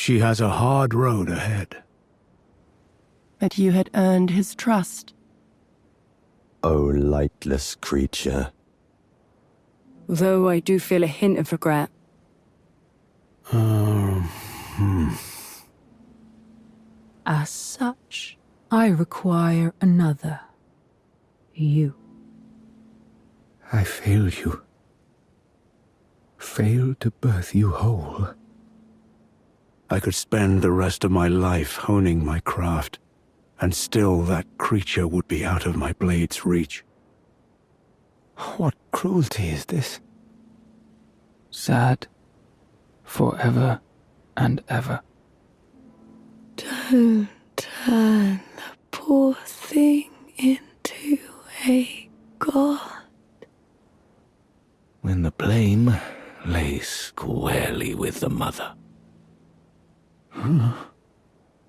She has a hard road ahead. But you had earned his trust. O lightless creature. Though I do feel a hint of regret. As such, I require another. You. I failed you. Failed to birth you whole. I could spend the rest of my life honing my craft, and still that creature would be out of my blade's reach. What cruelty is this? Sad. Forever and ever. Don't turn the poor thing into a god. When the blame lay squarely with the mother.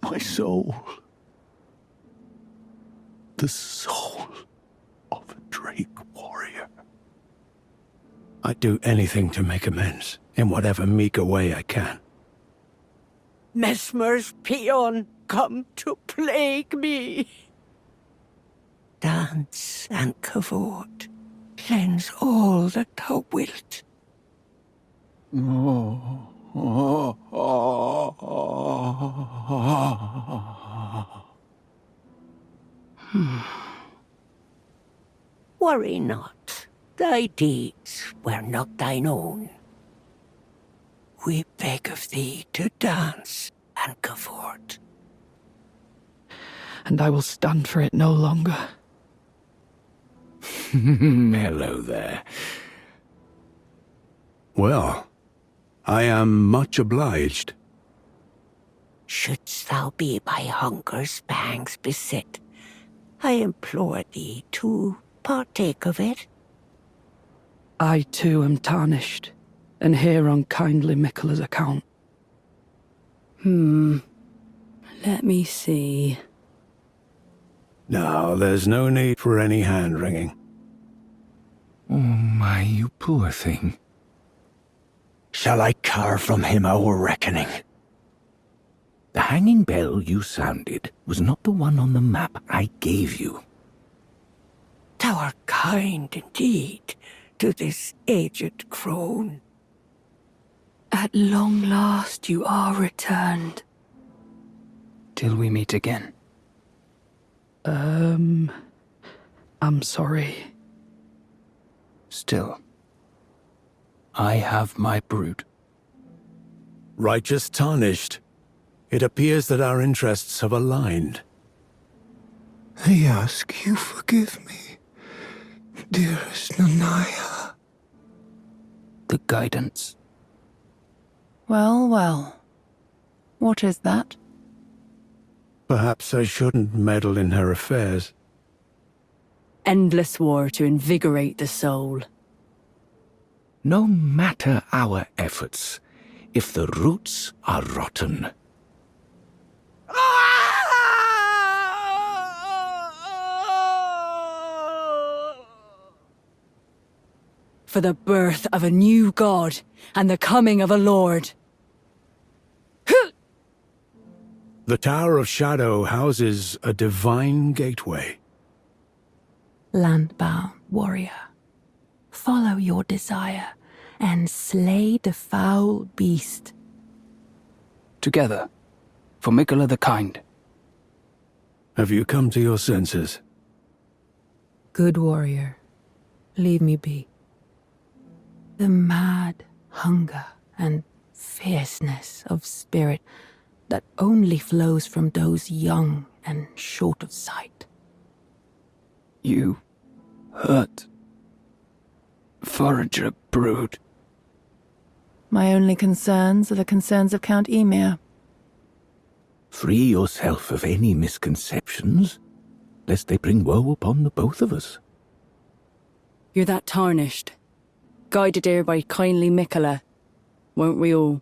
My soul. The soul of a Drake warrior. I'd do anything to make amends, in whatever meager way I can. Mesmer's peon come to plague me. Dance and cavort, cleanse all that thou wilt. Worry not, thy deeds were not thine own. We beg of thee to dance and cavort. And I will stand for it no longer. Hello there. Well, I am much obliged. Shouldst thou be by hunger's pangs beset, I implore thee to partake of it. I too am tarnished, and here on kindly Miquella's account. Let me see. Now, there's no need for any hand-wringing. Oh my, you poor thing. Shall I carve from him our reckoning? The hanging bell you sounded was not the one on the map I gave you. Thou art kind indeed to this aged crone. At long last you are returned. Till we meet again. I'm sorry. Still, I have my brood. Righteous tarnished. It appears that our interests have aligned. I ask you forgive me, dearest Nanaya. The guidance. Well, well. What is that? Perhaps I shouldn't meddle in her affairs. Endless war to invigorate the soul. No matter our efforts, if the roots are rotten. For the birth of a new god and the coming of a lord. The Tower of Shadow houses a divine gateway. Landbound warrior, follow your desire and slay the foul beast. Together, for Miquella the Kind. Have you come to your senses? Good warrior, leave me be. The mad hunger and fierceness of spirit that only flows from those young and short of sight. You hurt Forager brood. My only concerns are the concerns of Count Emir. Free yourself of any misconceptions, lest they bring woe upon the both of us. You're that tarnished. Guided here by kindly Miquella, won't we all?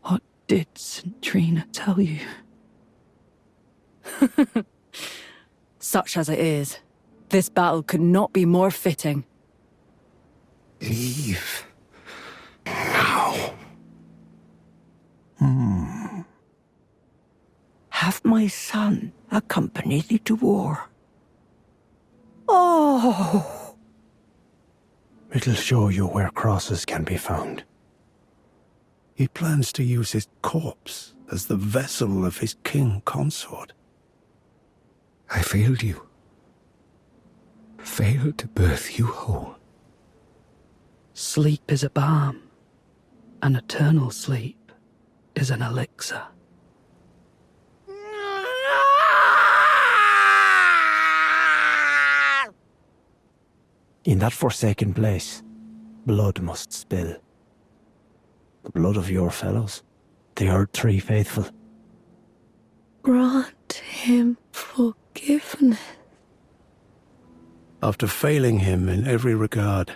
What did St. Trina tell you? Such as it is, this battle could not be more fitting. Leave. Now. have my son accompany thee to war. Oh! It'll show you where crosses can be found. He plans to use his corpse as the vessel of his king consort. I failed you. Failed to birth you whole. Sleep is a balm, and eternal sleep is an elixir. In that forsaken place, blood must spill. The blood of your fellows, the Erd-Tree faithful. Grant him forgiveness. After failing him in every regard,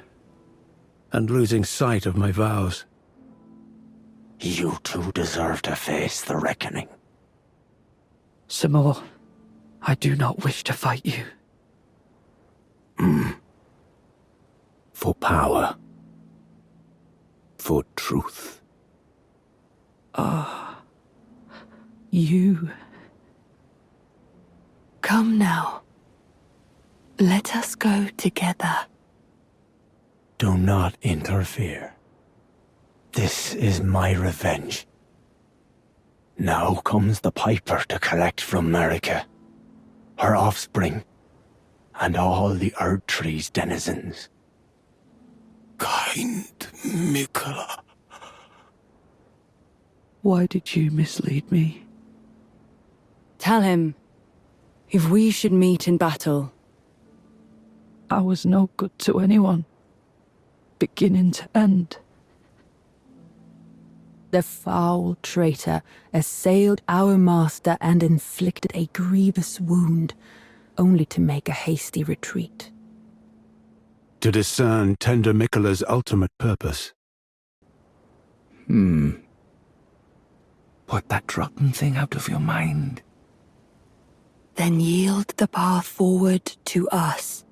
and losing sight of my vows, You too deserve to face the reckoning. Simor, I do not wish to fight you. For power. For truth. You. Come now. Let us go together. Do not interfere. This is my revenge. Now comes the Piper to collect from Marika, her offspring, and all the Erd-Tree's denizens. Kind Mikola. Why did you mislead me? Tell him, if we should meet in battle, I was no good to anyone, beginning to end. The foul traitor assailed our master and inflicted a grievous wound, only to make a hasty retreat. to discern tender Mikola's ultimate purpose. Put that rotten thing out of your mind. Then yield the path forward to us.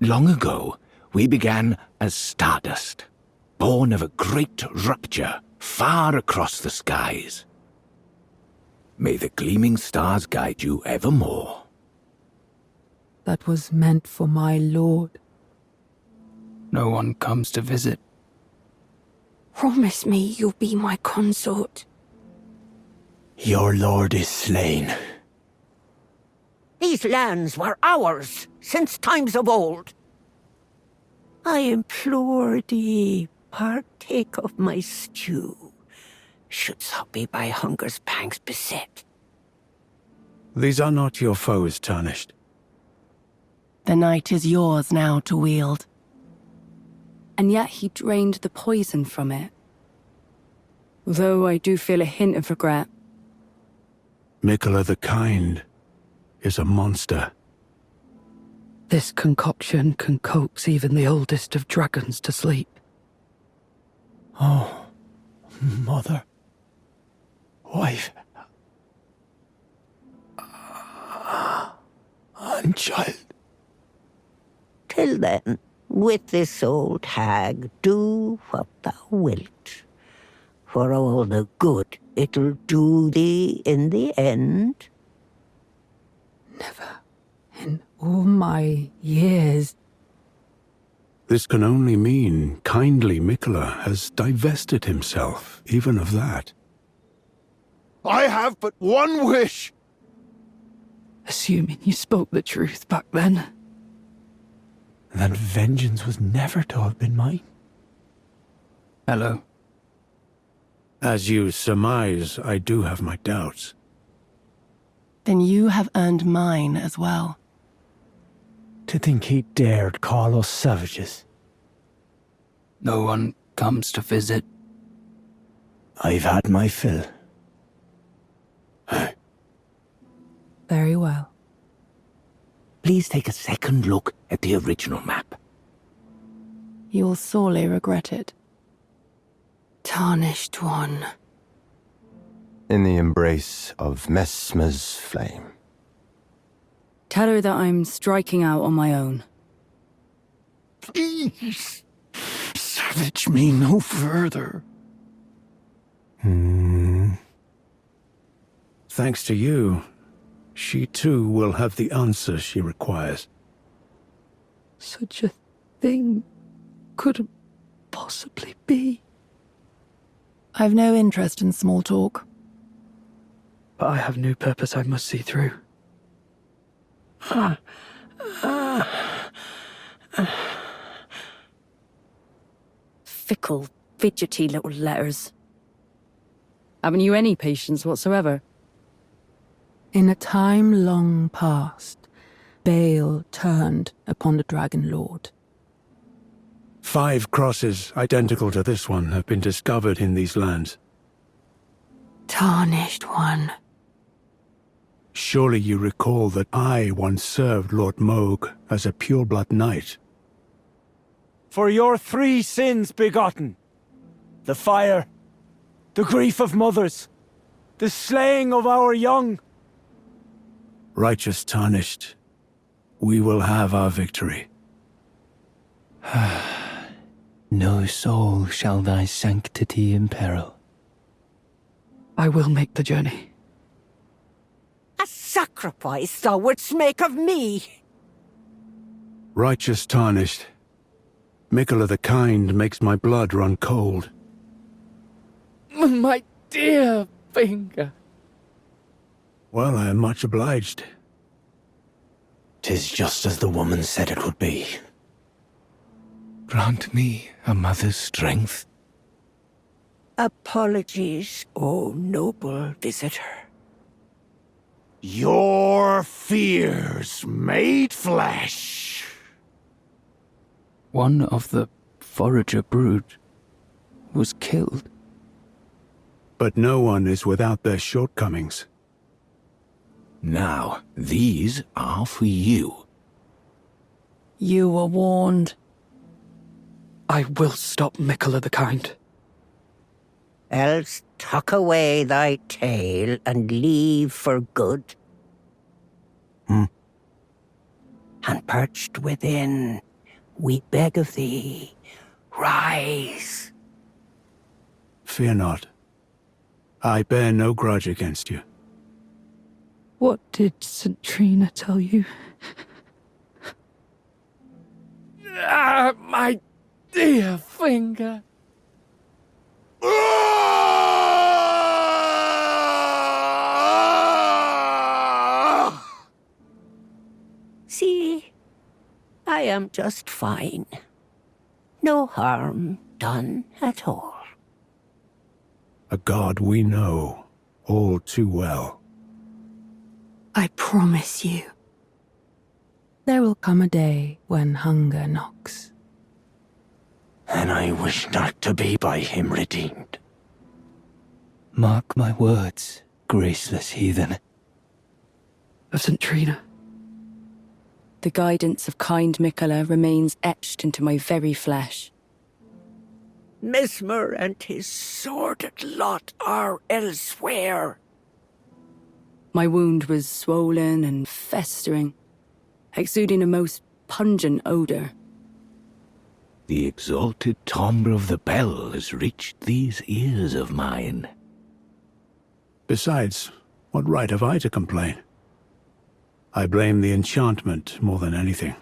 Long ago, we began as stardust, born of a great rupture far across the skies. May the gleaming stars guide you evermore. That was meant for my lord. No one comes to visit. Promise me you'll be my consort. Your lord is slain. These lands were ours since times of old. I implore thee, partake of my stew, should thou be by hunger's pangs beset. These are not your foes, Tarnished. The night is yours now to wield. and yet he drained the poison from it. Though I do feel a hint of regret. Mikola the Kind is a monster. This concoction can coax even the oldest of dragons to sleep. Oh, mother, wife, and child. Till then, with this old hag, do what thou wilt. For all the good it'll do thee in the end. Never in all my years. This can only mean kindly Mikola has divested himself even of that. I have but one wish. Assuming you spoke the truth back then. Then vengeance was never to have been mine. Hello. As you surmise, I do have my doubts. Then you have earned mine as well. To think he dared call us savages. No one comes to visit. I've had my fill. Very well. Please take a second look at the original map. You will sorely regret it. Tarnished one. In the embrace of Messmer's flame. Tell her that I'm striking out on my own. Please, savage me no further. Thanks to you, she too will have the answer she requires. Such a thing couldn't possibly be. I've no interest in small talk. But I have new purpose I must see through. Fickle, fidgety little letters. Haven't you any patience whatsoever? In a time long past, Baal turned upon the Dragon Lord. 5 crosses identical to this one have been discovered in these lands. Tarnished one. Surely you recall that I once served Lord Moog as a pureblood knight. For your 3 sins begotten, the fire, the grief of mothers, the slaying of our young. Righteous Tarnished, we will have our victory. No soul shall thy sanctity imperil. I will make the journey. A sacrifice thou wouldst make of me! Righteous Tarnished, Miquella the Kind makes my blood run cold. My dear finger. Well, I am much obliged. 'Tis just as the woman said it would be. Grant me a mother's strength. Apologies, O noble visitor. Your fears made flesh. One of the forager brood was killed. But no one is without their shortcomings. Now, these are for you. You were warned. I will stop Miquella the Kind. Else tuck away thy tail and leave for good. And perched within, we beg of thee, rise. Fear not. I bear no grudge against you. What did St. Trina tell you? My dear finger. See, I am just fine. No harm done at all. A god we know all too well. I promise you. There will come a day when hunger knocks. And I wish not to be by him redeemed. Mark my words, graceless heathen. Of St. Trina. The guidance of kind Miquella remains etched into my very flesh. Mesmer and his sordid lot are elsewhere. My wound was swollen and festering, exuding a most pungent odor. The exalted timbre of the bell has reached these ears of mine. Besides, what right have I to complain? I blame the enchantment more than anything.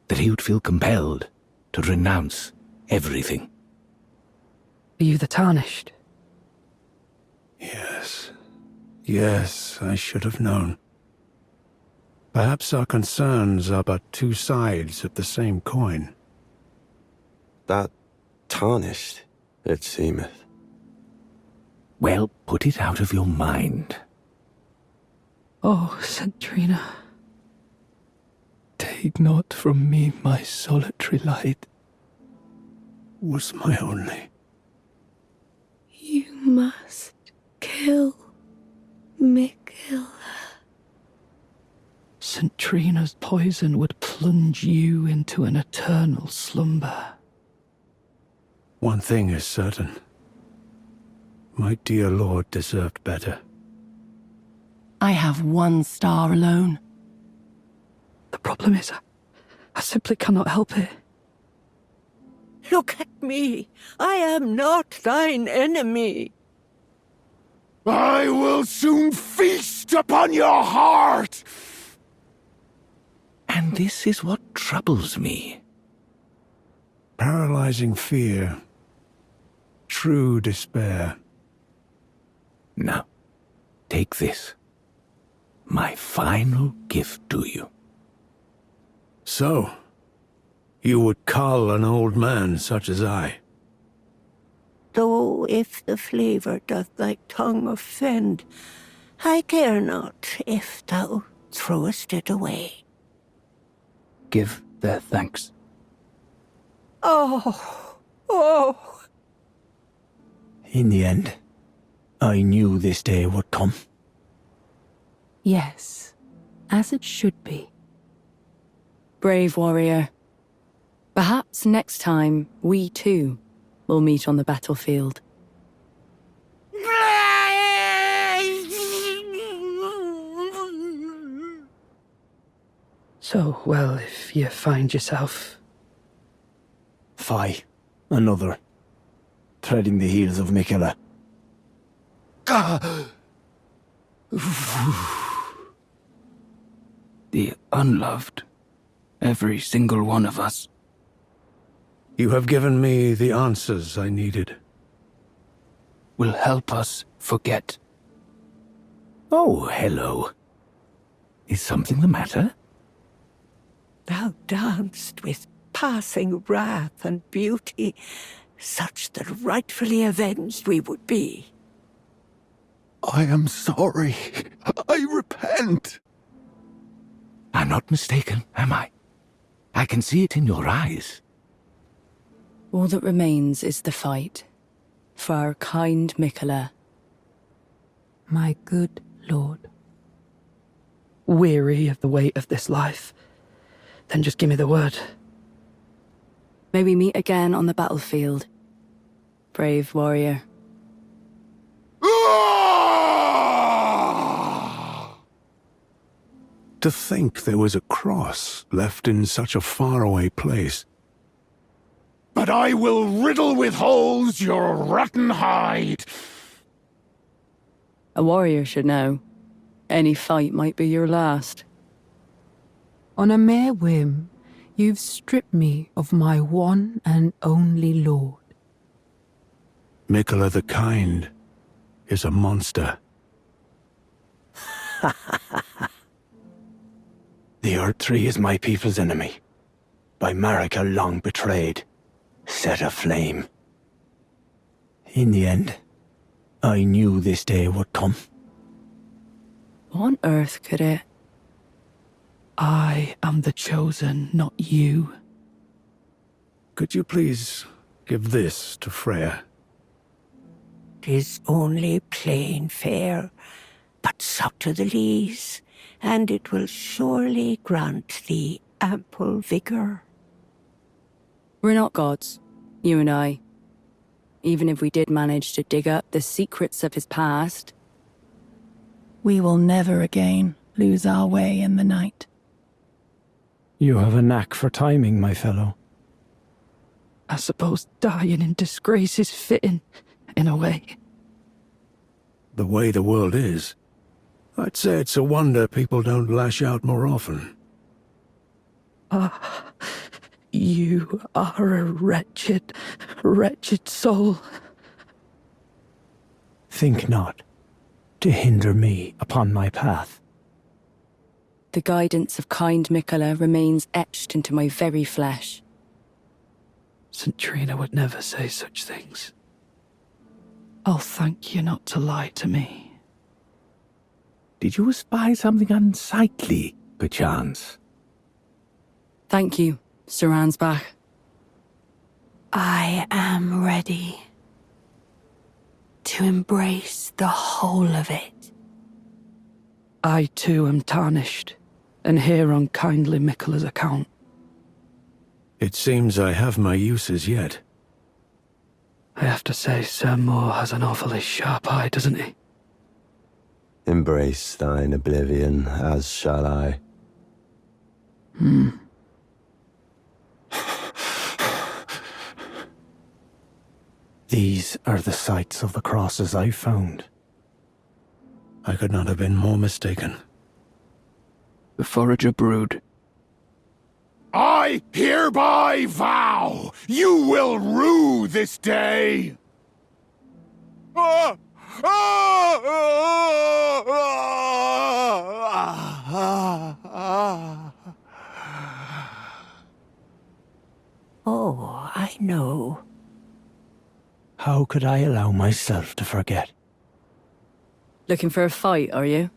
That he would feel compelled to renounce everything. Are you the Tarnished? Yes. Yes, I should have known. Perhaps our concerns are but 2 sides of the same coin. That tarnished, it seemeth. Well, put it out of your mind. Oh, St. Trina. Take not from me my solitary light. Was my only. You must kill Miquella. St. Trina's poison would plunge you into an eternal slumber. One thing is certain. My dear lord deserved better. I have 1 star alone. The problem is, I simply cannot help it. Look at me. I am not thine enemy. I will soon feast upon your heart! And this is what troubles me. Paralyzing fear. True despair. Now, take this. My final gift to you. So, you would cull an old man such as I? Though if the flavour doth thy tongue offend, I care not if thou throwest it away. Give their thanks. Oh, oh. In the end, I knew this day would come. Yes, as it should be. Brave warrior. Perhaps next time we too will meet on the battlefield. So, well, if you find yourself... Fie, another. Treading the heels of Miquella. The unloved. Every single one of us. You have given me the answers I needed. Will help us forget. Oh, hello. Is something the matter? Thou danced with passing wrath and beauty, such that rightfully avenged we would be. I am sorry. I repent. I'm not mistaken, am I? I can see it in your eyes. All that remains is the fight for our kind Miquella. My good lord. weary of the weight of this life, then just give me the word. May we meet again on the battlefield, brave warrior. To think there was a cross left in such a faraway place. But I will riddle with holes your rotten hide. A warrior should know. Any fight might be your last. On a mere whim, you've stripped me of my one and only lord. Miquella the Kind is a monster. The Earth Tree is my people's enemy. By Marika long betrayed, set aflame. In the end, I knew this day would come. What on earth could it? I am the chosen, not you. Could you please give this to Freya? 'Tis only plain fare, but sup to the lees, and it will surely grant thee ample vigour. We're not gods, you and I. Even if we did manage to dig up the secrets of his past. We will never again lose our way in the night. You have a knack for timing, my fellow. I suppose dying in disgrace is fitting, in a way. The way the world is, I'd say it's a wonder people don't lash out more often. Ah, you are a wretched, wretched soul. Think not to hinder me upon my path. The guidance of kind Miquella remains etched into my very flesh. St. Trina would never say such things. I'll thank you not to lie to me. Did you spy something unsightly, perchance? Thank you, Sir Ansbach. I am ready to embrace the whole of it. I too am tarnished, and here on kindly Miquella's account. It seems I have my uses yet. I have to say, Sir Moore has an awfully sharp eye, doesn't he? Embrace thine oblivion, as shall I. These are the sites of the crosses I found. I could not have been more mistaken. The Forager brood. I hereby vow you will rue this day. Oh, I know. How could I allow myself to forget? Looking for a fight, are you?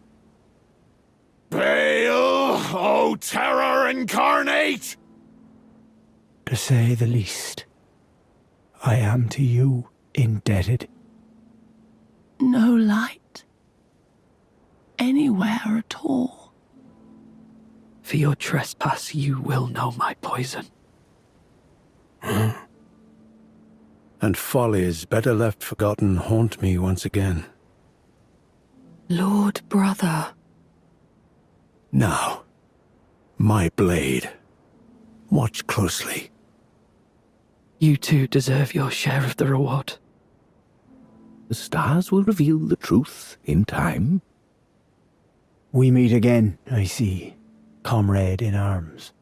Bale, O terror incarnate! To say the least, I am to you indebted. No light. Anywhere at all. For your trespass, you will know my poison. And follies better left forgotten haunt me once again. Lord brother. Now, my blade. Watch closely. You too deserve your share of the reward. The stars will reveal the truth in time. We meet again, I see, comrade in arms.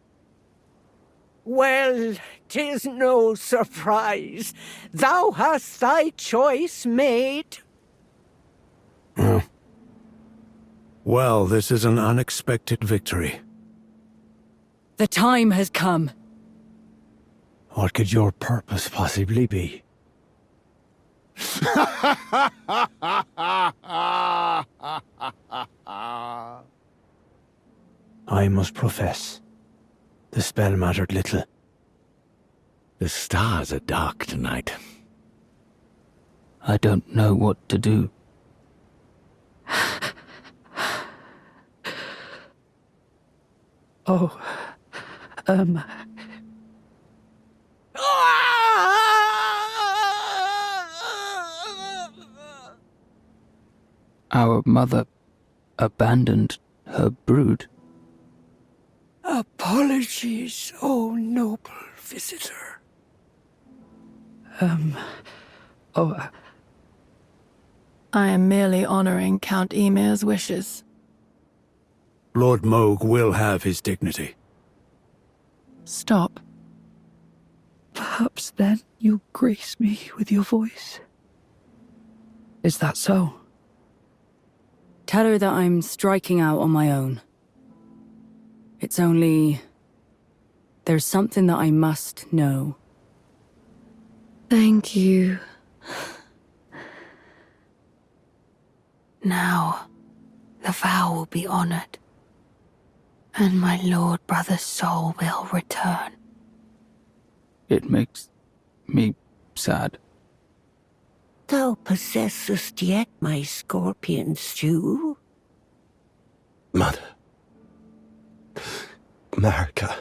Well, 'tis no surprise. Thou hast thy choice made. Well, this is an unexpected victory. The time has come. What could your purpose possibly be? I must profess, the spell mattered little. The stars are dark tonight. I don't know what to do. Oh, Our mother abandoned her brood. Apologies, O noble visitor. I am merely honoring Count Emir's wishes. Lord Moog will have his dignity. Stop. perhaps then you'll grace me with your voice. Is that so? Tell her that I'm striking out on my own. It's only... there's something that I must know. Thank you. Now, the vow will be honored, and my lord brother's soul will return. It makes me sad. Thou possessest yet my scorpion stew. Mother. Marika.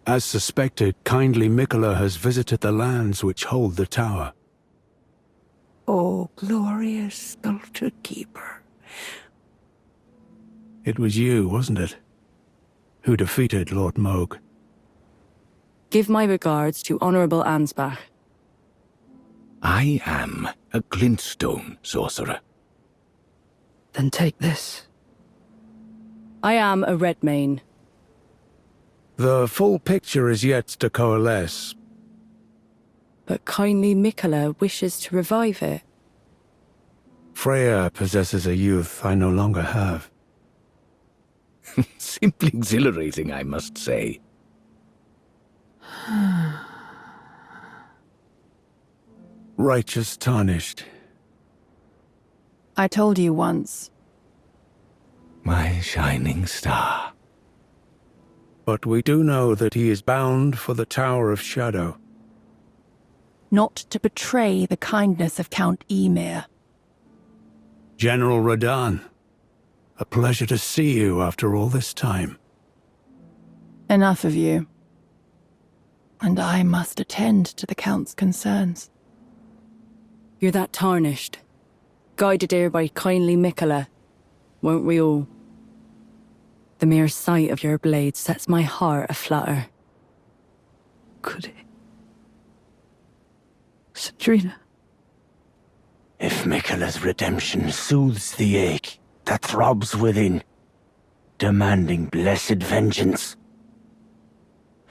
As suspected, kindly Mikola has visited the lands which hold the tower. O glorious Sculptor Keeper. It was you, wasn't it, who defeated Lord Moog? Give my regards to Honorable Ansbach. I am a glintstone sorcerer. Then take this. I am a Redmane. The full picture is yet to coalesce. But kindly Mikola wishes to revive it. Freya possesses a youth I no longer have. Simply exhilarating, I must say. Righteous tarnished. I told you once. My shining star. But we do know that he is bound for the Tower of Shadow. Not to betray the kindness of Count Ymir. General Radahn, a pleasure to see you after all this time. Enough of you. And I must attend to the Count's concerns. You're that tarnished. Guided here by kindly Mikola. Won't we all? The mere sight of your blade sets my heart aflutter. Could it? Sandrina. If Miquella's redemption soothes the ache that throbs within, demanding blessed vengeance.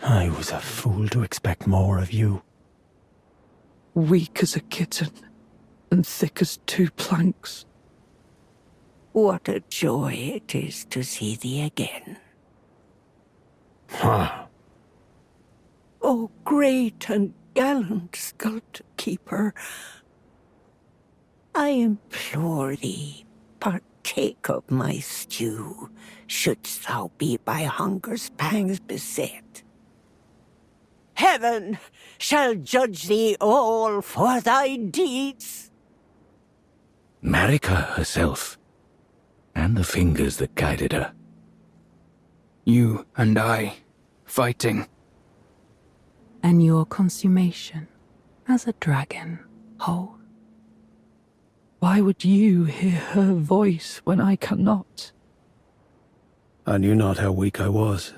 I was a fool to expect more of you. Weak as a kitten, and thick as two planks. What a joy it is to see thee again. Huh. O great and gallant Sculptor Keeper, I implore thee, partake of my stew, shouldst thou be by hunger's pangs beset. Heaven shall judge thee all for thy deeds. Marika herself, and the fingers that guided her. You and I, fighting. And your consummation as a dragon, Hole. Why would you hear her voice when I cannot? I knew not how weak I was.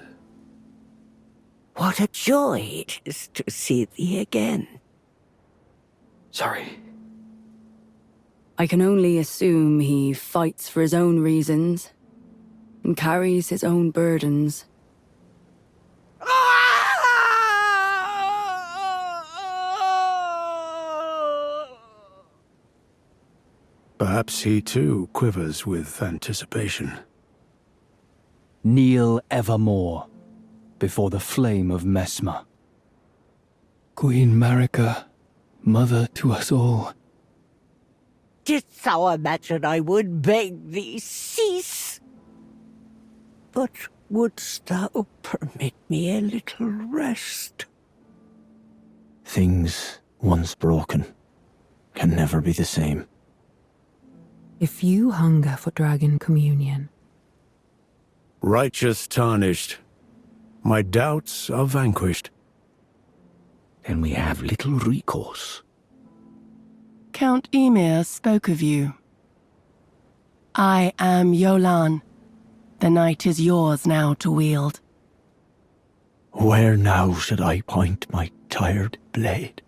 What a joy it is to see thee again. Sorry. I can only assume he fights for his own reasons and carries his own burdens. Perhaps he too quivers with anticipation. Kneel evermore before the flame of Messmer. Queen Marika, mother to us all. Didst thou imagine I would beg thee cease? But wouldst thou permit me a little rest? Things once broken can never be the same. If you hunger for dragon communion, Righteous tarnished, my doubts are vanquished. Then we have little recourse. Count Emir spoke of you. I am Yolan. The night is yours now to wield. Where now should I point my tired blade?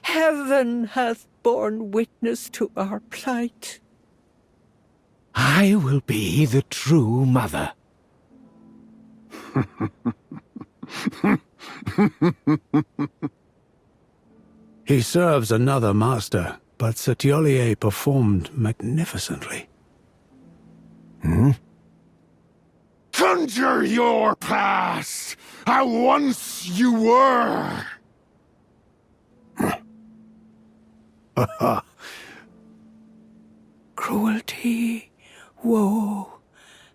Heaven hath borne witness to our plight. I will be the true mother. He serves another master, but Setiolier performed magnificently. Conjure your past, how once you were. Cruelty, woe,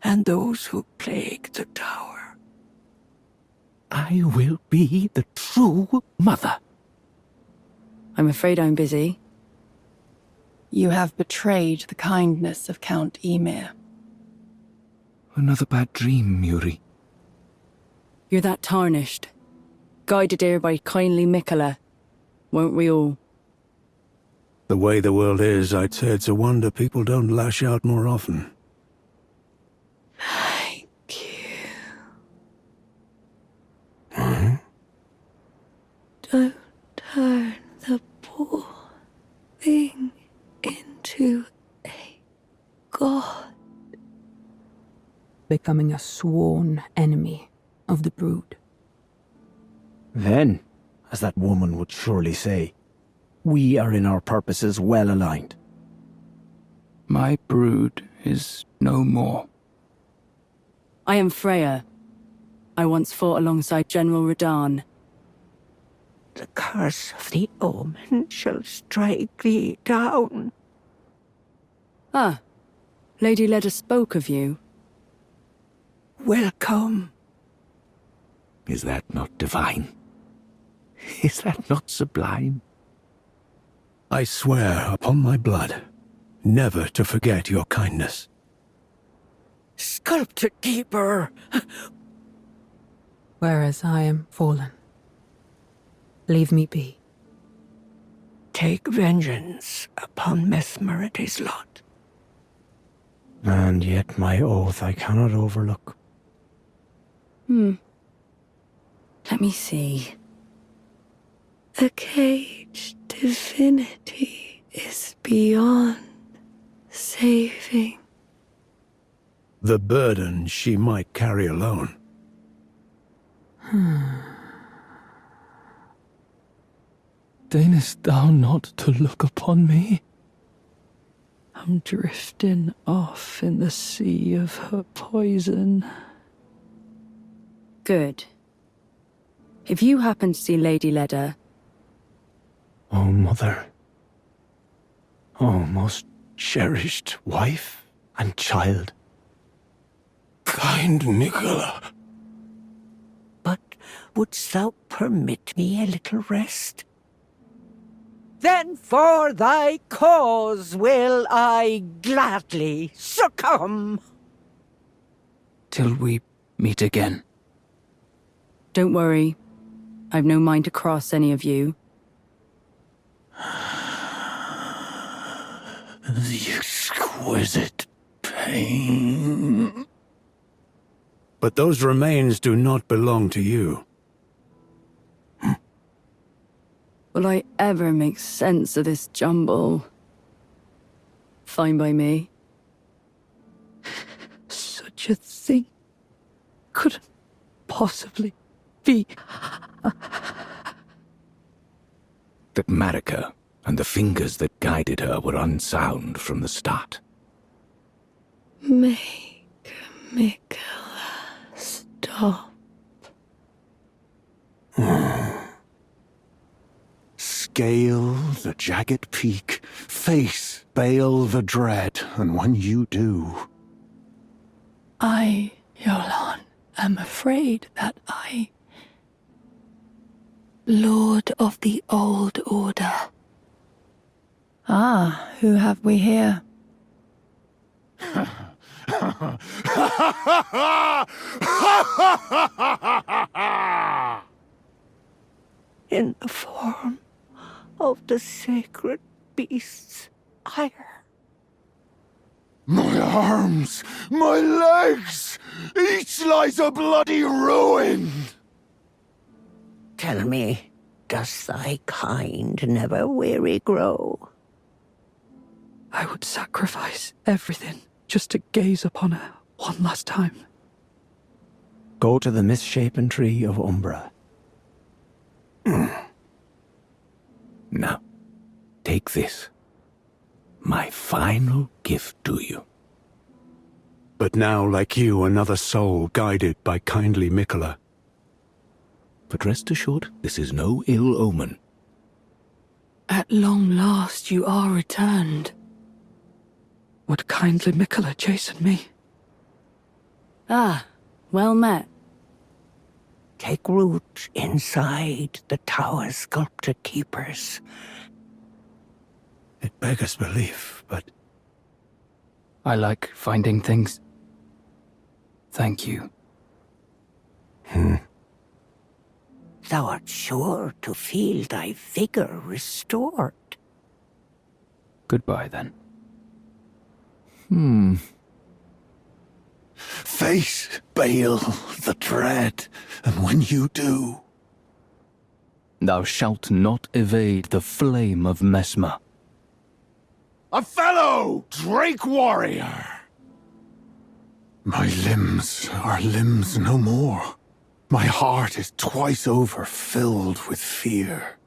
and those who plague the tower. I will be the true mother. I'm afraid I'm busy. You have betrayed the kindness of Count Emir. Another bad dream, Yuri. You're that tarnished, guided here by kindly Miquella, won't we all? The way the world is, I'd say it's a wonder people don't lash out more often. Thank you. Don't turn the poor thing into a god. becoming a sworn enemy of the brood. Then, as that woman would surely say, we are in our purposes well aligned. My brood is no more. I am Freya. I once fought alongside General Radahn. The curse of the omen shall strike thee down. Ah, Lady Leda spoke of you. Welcome. Is that not divine? Is that not sublime? I swear upon my blood, never to forget your kindness. Sculptor Keeper! Whereas I am fallen. Leave me be. Take vengeance upon Messmer and his lot. And yet my oath I cannot overlook. Let me see. A caged divinity is beyond saving. The burden she might carry alone. Deignest thou not to look upon me? I'm drifting off in the sea of her poison. Good. If you happen to see Lady Leda, Oh, mother. Oh, most cherished wife and child. Kind Nicola. But wouldst thou permit me a little rest? Then for thy cause will I gladly succumb. Till we meet again. don't worry. I've no mind to cross any of you. The exquisite pain. But those remains do not belong to you. Will I ever make sense of this jumble? Fine by me. Such a thing couldn't possibly be. That Marika and the fingers that guided her were unsound from the start. Make Mikola stop. Scale the jagged peak, face Bale the dread, and when you do... I, Yolan, am afraid that I... Lord of the Old Order. Ah, who have we here? In the form of the sacred beast's ire. My arms! My legs! Each lies a bloody ruin! Tell me, does thy kind never weary grow? I would sacrifice everything just to gaze upon her one last time. Go to the misshapen tree of Umbra. Now, take this. My final gift to you. But now, like you, another soul guided by kindly Mikola. But rest assured, this is no ill omen. At long last you are returned. Would kindly Mikola chasten me? Ah, well met. Take root inside the tower's sculpted keepers. It beggars belief, but... I like finding things. Thank you. Thou art sure to feel thy vigor restored. Goodbye, then. Face Bale the dread, and when you do... Thou shalt not evade the flame of Mesmer. A fellow Drake warrior! My limbs are limbs no more. My heart is twice over filled with fear.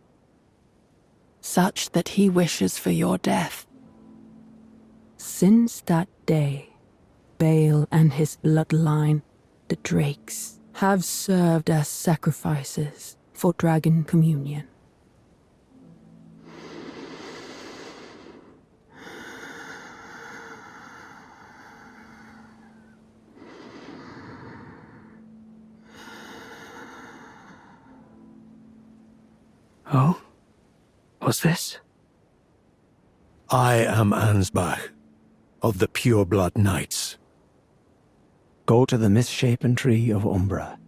Such that he wishes for your death. Since that day, Bale and his bloodline, the Drakes, have served as sacrifices for Dragon Communion. Oh? What's this? I am Ansbach, of the Pure Blood Knights. Go to the misshapen tree of Umbra.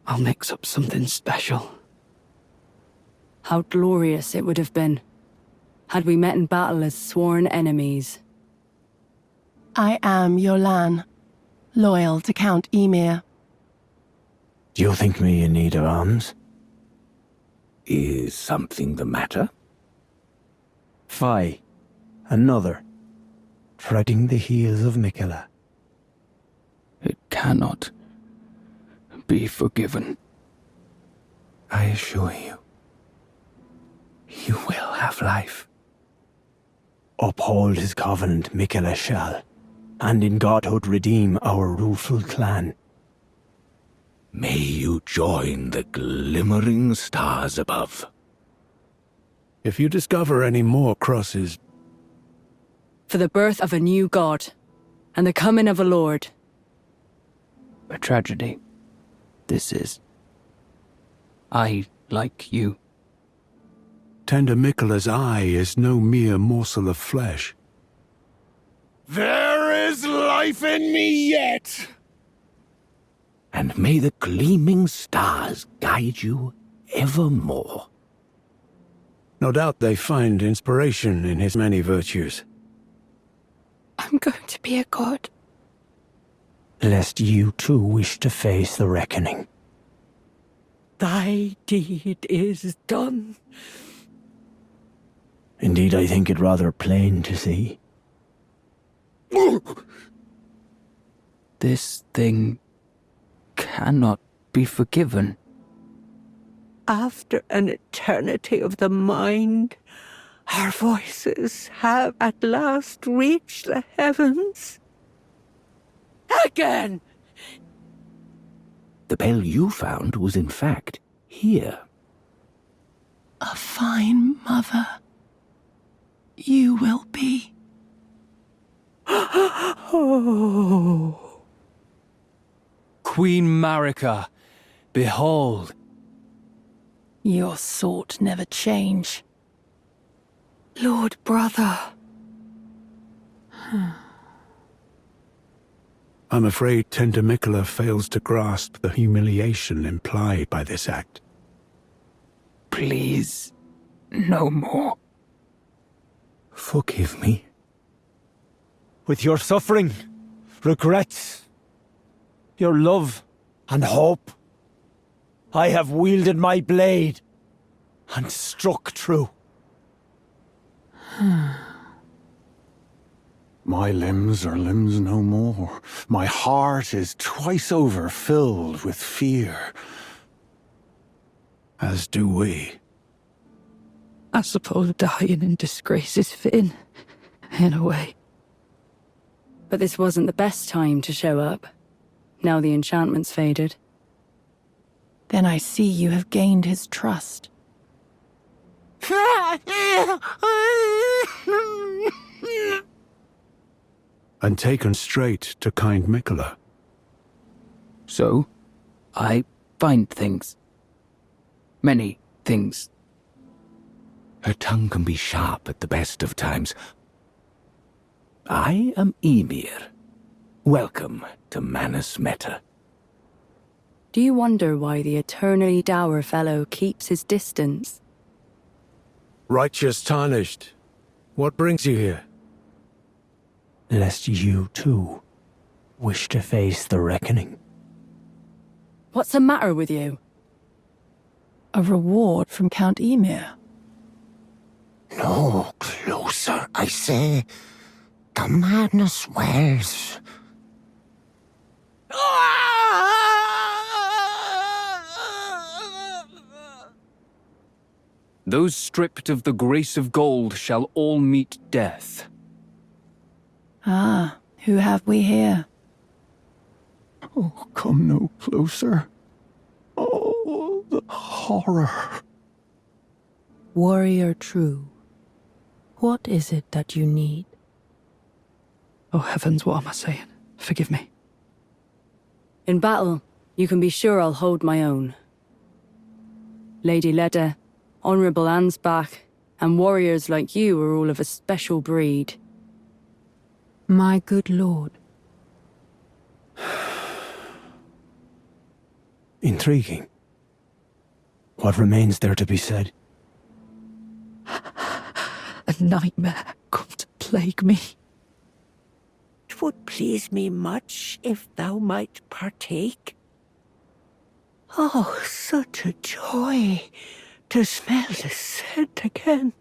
I'll mix up something special. How glorious it would have been had we met in battle as sworn enemies. I am Yolan, loyal to Count Emir. Do you think me in need of arms? Is something the matter? Fie, another, treading the heels of Miquella. It cannot be forgiven. I assure you, you will have life. Uphold his covenant, Miquella shall, and in godhood redeem our rueful clan. May you join the glimmering stars above. If you discover any more crosses, For the birth of a new god, and the coming of a lord. A tragedy. This is. I like you. tender Miquella's eye is no mere morsel of flesh. There is life in me yet! And may the gleaming stars guide you evermore. No doubt they find inspiration in his many virtues. I'm going to be a god. Lest you too wish to face the reckoning. Thy deed is done. Indeed, I think it rather plain to see. This thing cannot be forgiven. After an eternity of the mind, our voices have at last reached the heavens. Again! The bell you found was in fact here. A fine mother you will be. Oh. Queen Marika, behold. Your sort never change. Lord brother. I'm afraid tender Miquella fails to grasp the humiliation implied by this act. Please, no more. Forgive me. With your suffering, regrets, your love and hope, I have wielded my blade and struck true. My limbs are limbs no more. My heart is twice over filled with fear. As do we. I suppose dying in disgrace is fitting, in a way. But this wasn't the best time to show up. Now the enchantment's faded. Then I see you have gained his trust. And taken straight to kind Miquella. So, I find things. Many things. Her tongue can be sharp at the best of times. I am Ymir. Welcome to Manus Meta. Do you wonder why the eternally dour fellow keeps his distance? Righteous Tarnished, what brings you here? Lest you too wish to face the reckoning. What's the matter with you? A reward from Count Ymir. No closer, I say. The madness swells. Those stripped of the grace of gold shall all meet death. Ah, who have we here? Oh, come no closer. Oh, the horror. Warrior true, what is it that you need? Oh heavens, what am I saying? Forgive me. In battle, you can be sure I'll hold my own. Lady Leda, Honorable Ansbach, and warriors like you are all of a special breed. My good lord. Intriguing. What remains there to be said? A nightmare come to plague me. 'Twould please me much if thou might partake. Oh, such a joy to smell the scent again.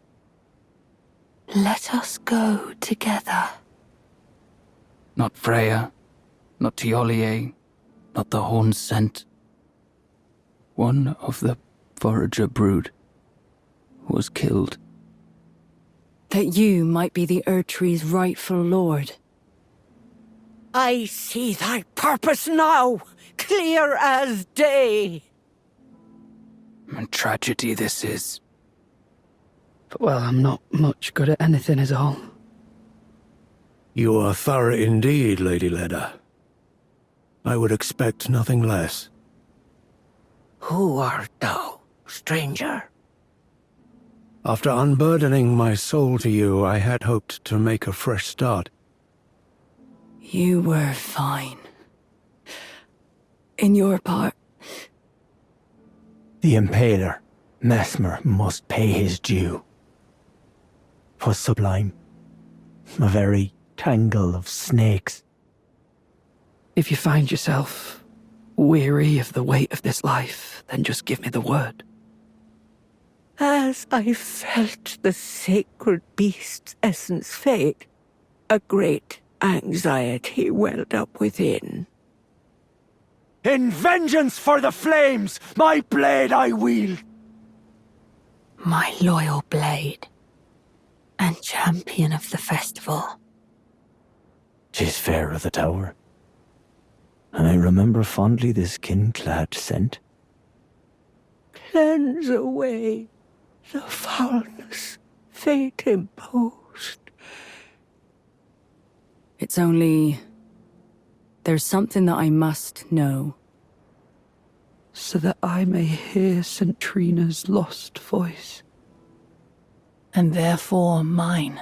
Let us go together. Not Freya, not Tiolier, not the horn scent. One of the forager brood was killed. That you might be the Erdtree's rightful lord. I see thy purpose now, clear as day. A tragedy this is. But well, I'm not much good at anything is all. You are thorough indeed, Lady Leda. I would expect nothing less. Who art thou, stranger? After unburdening my soul to you, I had hoped to make a fresh start. You were fine. In your part. The Impaler, Mesmer, must pay his due. 'Twas sublime. A very tangle of snakes. If you find yourself weary of the weight of this life, then just give me the word. As I felt the sacred beast's essence fade, a great anxiety welled up within. In vengeance for the flames, my blade I wield. My loyal blade, and champion of the festival. 'Tis fair of the tower, and I remember fondly this kin-clad scent. Cleanse away the foulness fate imposed. It's only... There's something that I must know. So that I may hear St. Trina's lost voice. And therefore mine.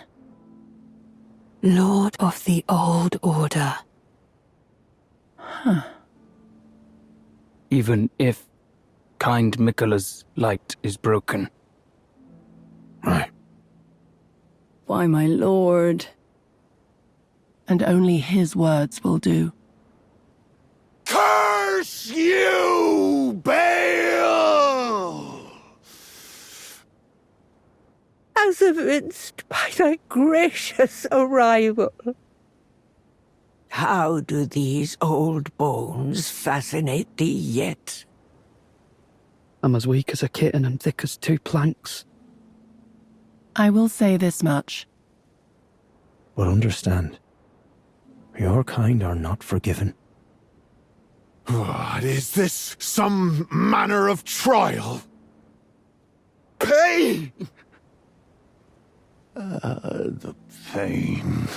Lord of the Old Order. Even if kind Mikkola's light is broken. Right. Why, my lord. And only his words will do. Curse you, Baal! As evinced by thy gracious arrival. How do these old bones fascinate thee yet? I'm as weak as a kitten and thick as two planks. I will say this much. But understand, your kind are not forgiven. What is this? Some manner of trial? Pain! The pain.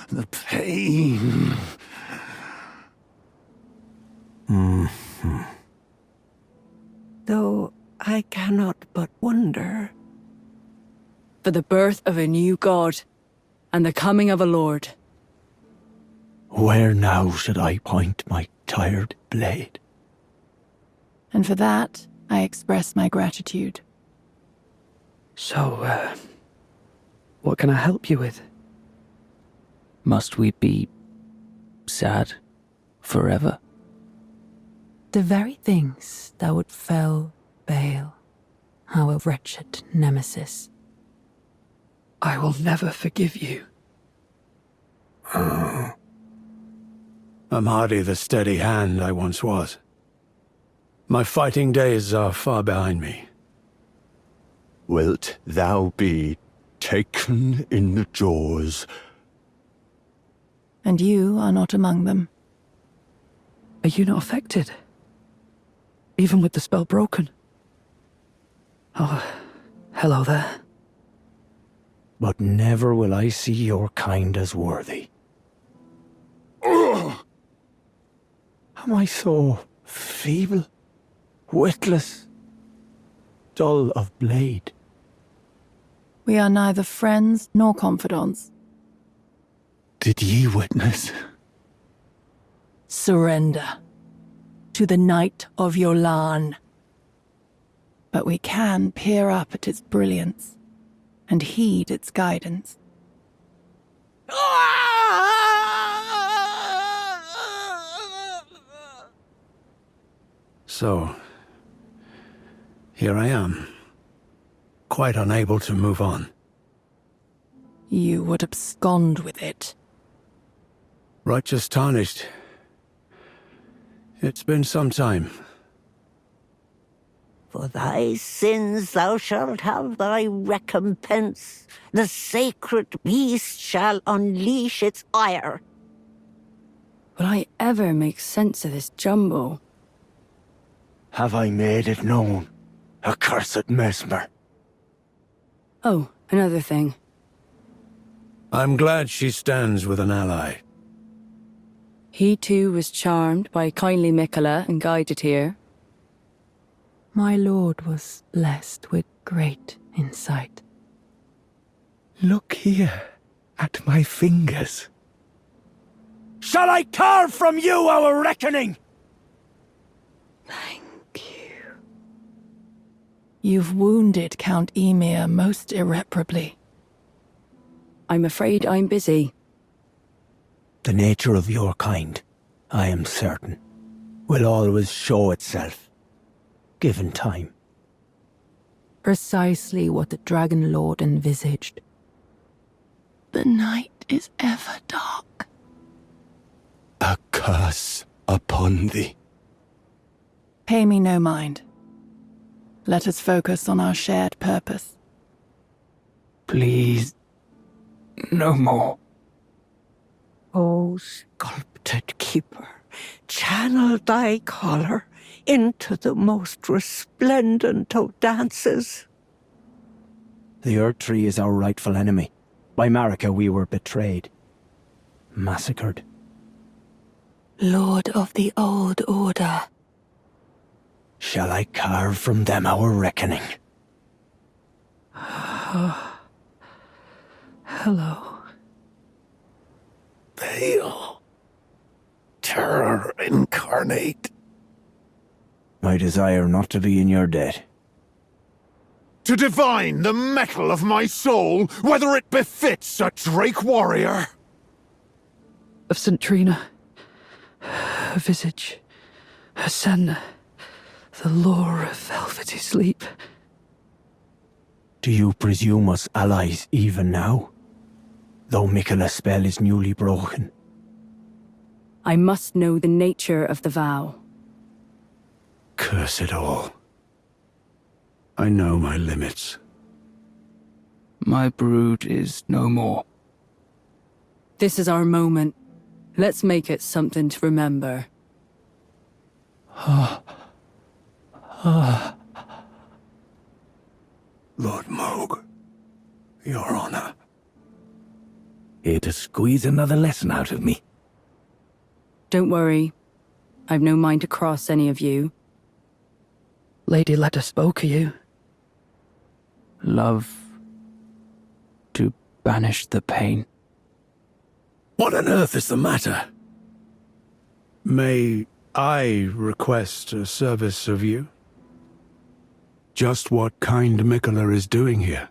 The pain. Though I cannot but wonder. For the birth of a new god, and the coming of a lord. Where now should I point my tired blade? And for that, I express my gratitude. So, what can I help you with? Must we be sad forever? The very things that would fell Baal, our wretched nemesis. I will never forgive you. I'm hardly the steady hand I once was. My fighting days are far behind me. Wilt thou be taken in the jaws? And you are not among them. Are you not affected? Even with the spell broken? Oh, hello there. But never will I see your kind as worthy. Am I so feeble, witless, dull of blade? We are neither friends nor confidants. Did ye witness? Surrender to the Knight of Yolan. But we can peer up at its brilliance and heed its guidance. So, here I am, quite unable to move on. you would abscond with it. Righteous tarnished. It's been some time. For thy sins thou shalt have thy recompense. The sacred beast shall unleash its ire. Will I ever make sense of this jumble? Have I made it known? Accursed Mesmer. Oh, another thing. I'm glad she stands with an ally. He too was charmed by kindly Mikola and guided here. My lord was blessed with great insight. Look here, at my fingers. Shall I carve from you our reckoning? Thank you. You've wounded Count Emir most irreparably. I'm afraid I'm busy. The nature of your kind, I am certain, will always show itself, given time. Precisely what the Dragon Lord envisaged. The night is ever dark. A curse upon thee. Pay me no mind. Let us focus on our shared purpose. Please, no more. O sculpted keeper, channel thy color into the most resplendent of dances. The Earth Tree is our rightful enemy. By Marika we were betrayed. Massacred. Lord of the Old Order. Shall I carve from them our reckoning? Hello. Pale. Terror incarnate. I desire not to be in your debt. To divine the metal of my soul, whether it befits a Drake warrior. Of St. Trina. Her visage. Her sen. The lure of velvety sleep. Do you presume us allies even now? Though Mikola's spell is newly broken. I must know the nature of the vow. Curse it all. I know my limits. My brood is no more. This is our moment. Let's make it something to remember. Lord Moog, Your Honor. Here to squeeze another lesson out of me. Don't worry. I've no mind to cross any of you. Lady Leda spoke of you. Love to banish the pain. What on earth is the matter? May I request a service of you? Just what kind Mikola is doing here?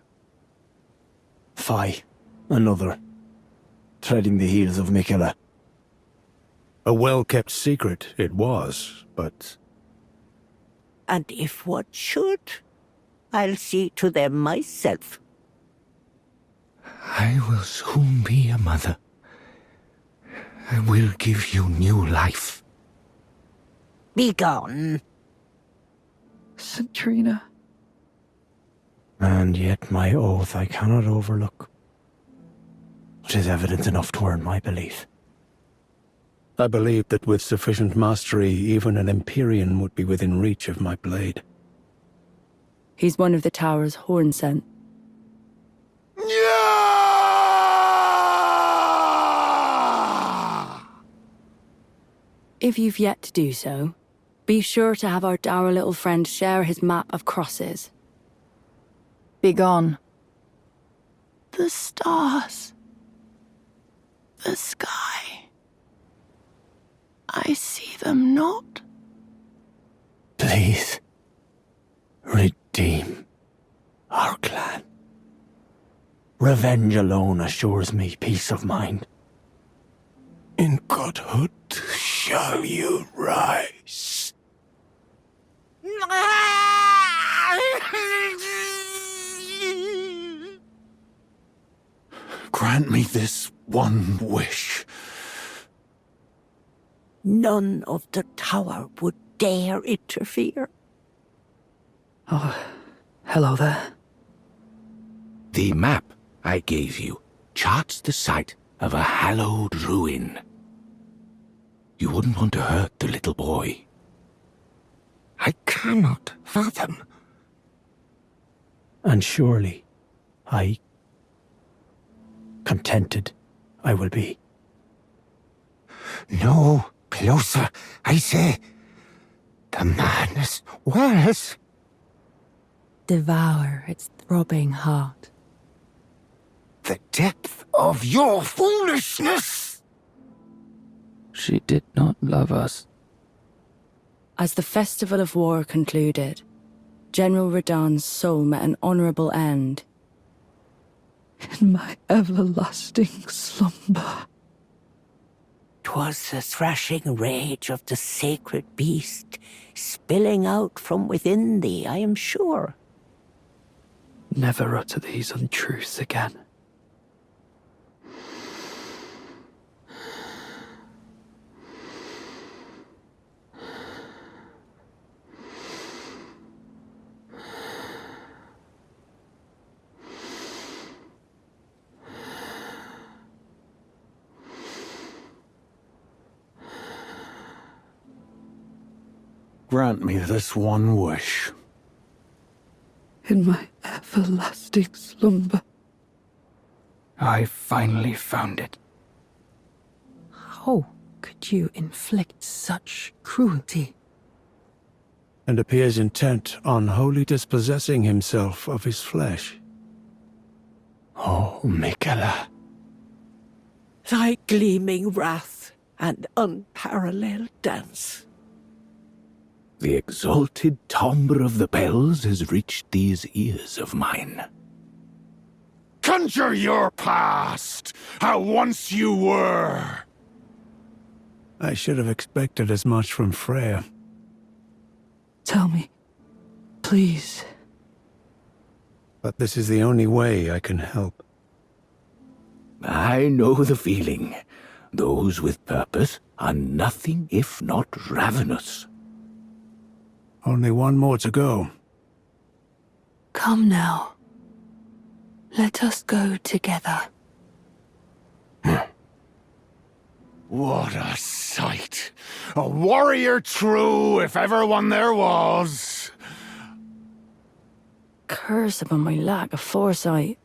Fie, another. Treading the heels of Mikola. A well-kept secret it was, but... And if what should, I'll see to them myself. I will soon be a mother. I will give you new life. Begone. St. Trina. And yet my oath I cannot overlook. It is evidence enough to earn my belief. I believe that with sufficient mastery, even an Empyrean would be within reach of my blade. He's one of the tower's horn scent. If you've yet to do so, be sure to have our dour little friend share his map of crosses. Begone. The stars. The sky. I see them not. Please, redeem our clan. Revenge alone assures me peace of mind. In godhood shall you rise. Grant me this one wish. None of the tower would dare interfere. Oh, hello there. The map I gave you charts the site of a hallowed ruin. You wouldn't want to hurt the little boy. I cannot fathom. And surely, contented I will be. No closer, I say. The madness wells. Devour its throbbing heart. The depth of your foolishness. She did not love us. As the festival of war concluded, General Radahn's soul met an honorable end. In my everlasting slumber. 'Twas the thrashing rage of the sacred beast, spilling out from within thee, I am sure. Never utter these untruths again. Grant me this one wish. In my everlasting slumber. I finally found it. How could you inflict such cruelty? And appears intent on wholly dispossessing himself of his flesh. Oh, Miquella. Thy gleaming wrath and unparalleled dance. The exalted timbre of the bells has reached these ears of mine. Conjure your past, how once you were. I should have expected as much from Freya. Tell me, please. But this is the only way I can help. I know the feeling. Those with purpose are nothing if not ravenous. Only one more to go. Come now. Let us go together. What a sight! A warrior true, if ever one there was. Curse upon my lack of foresight.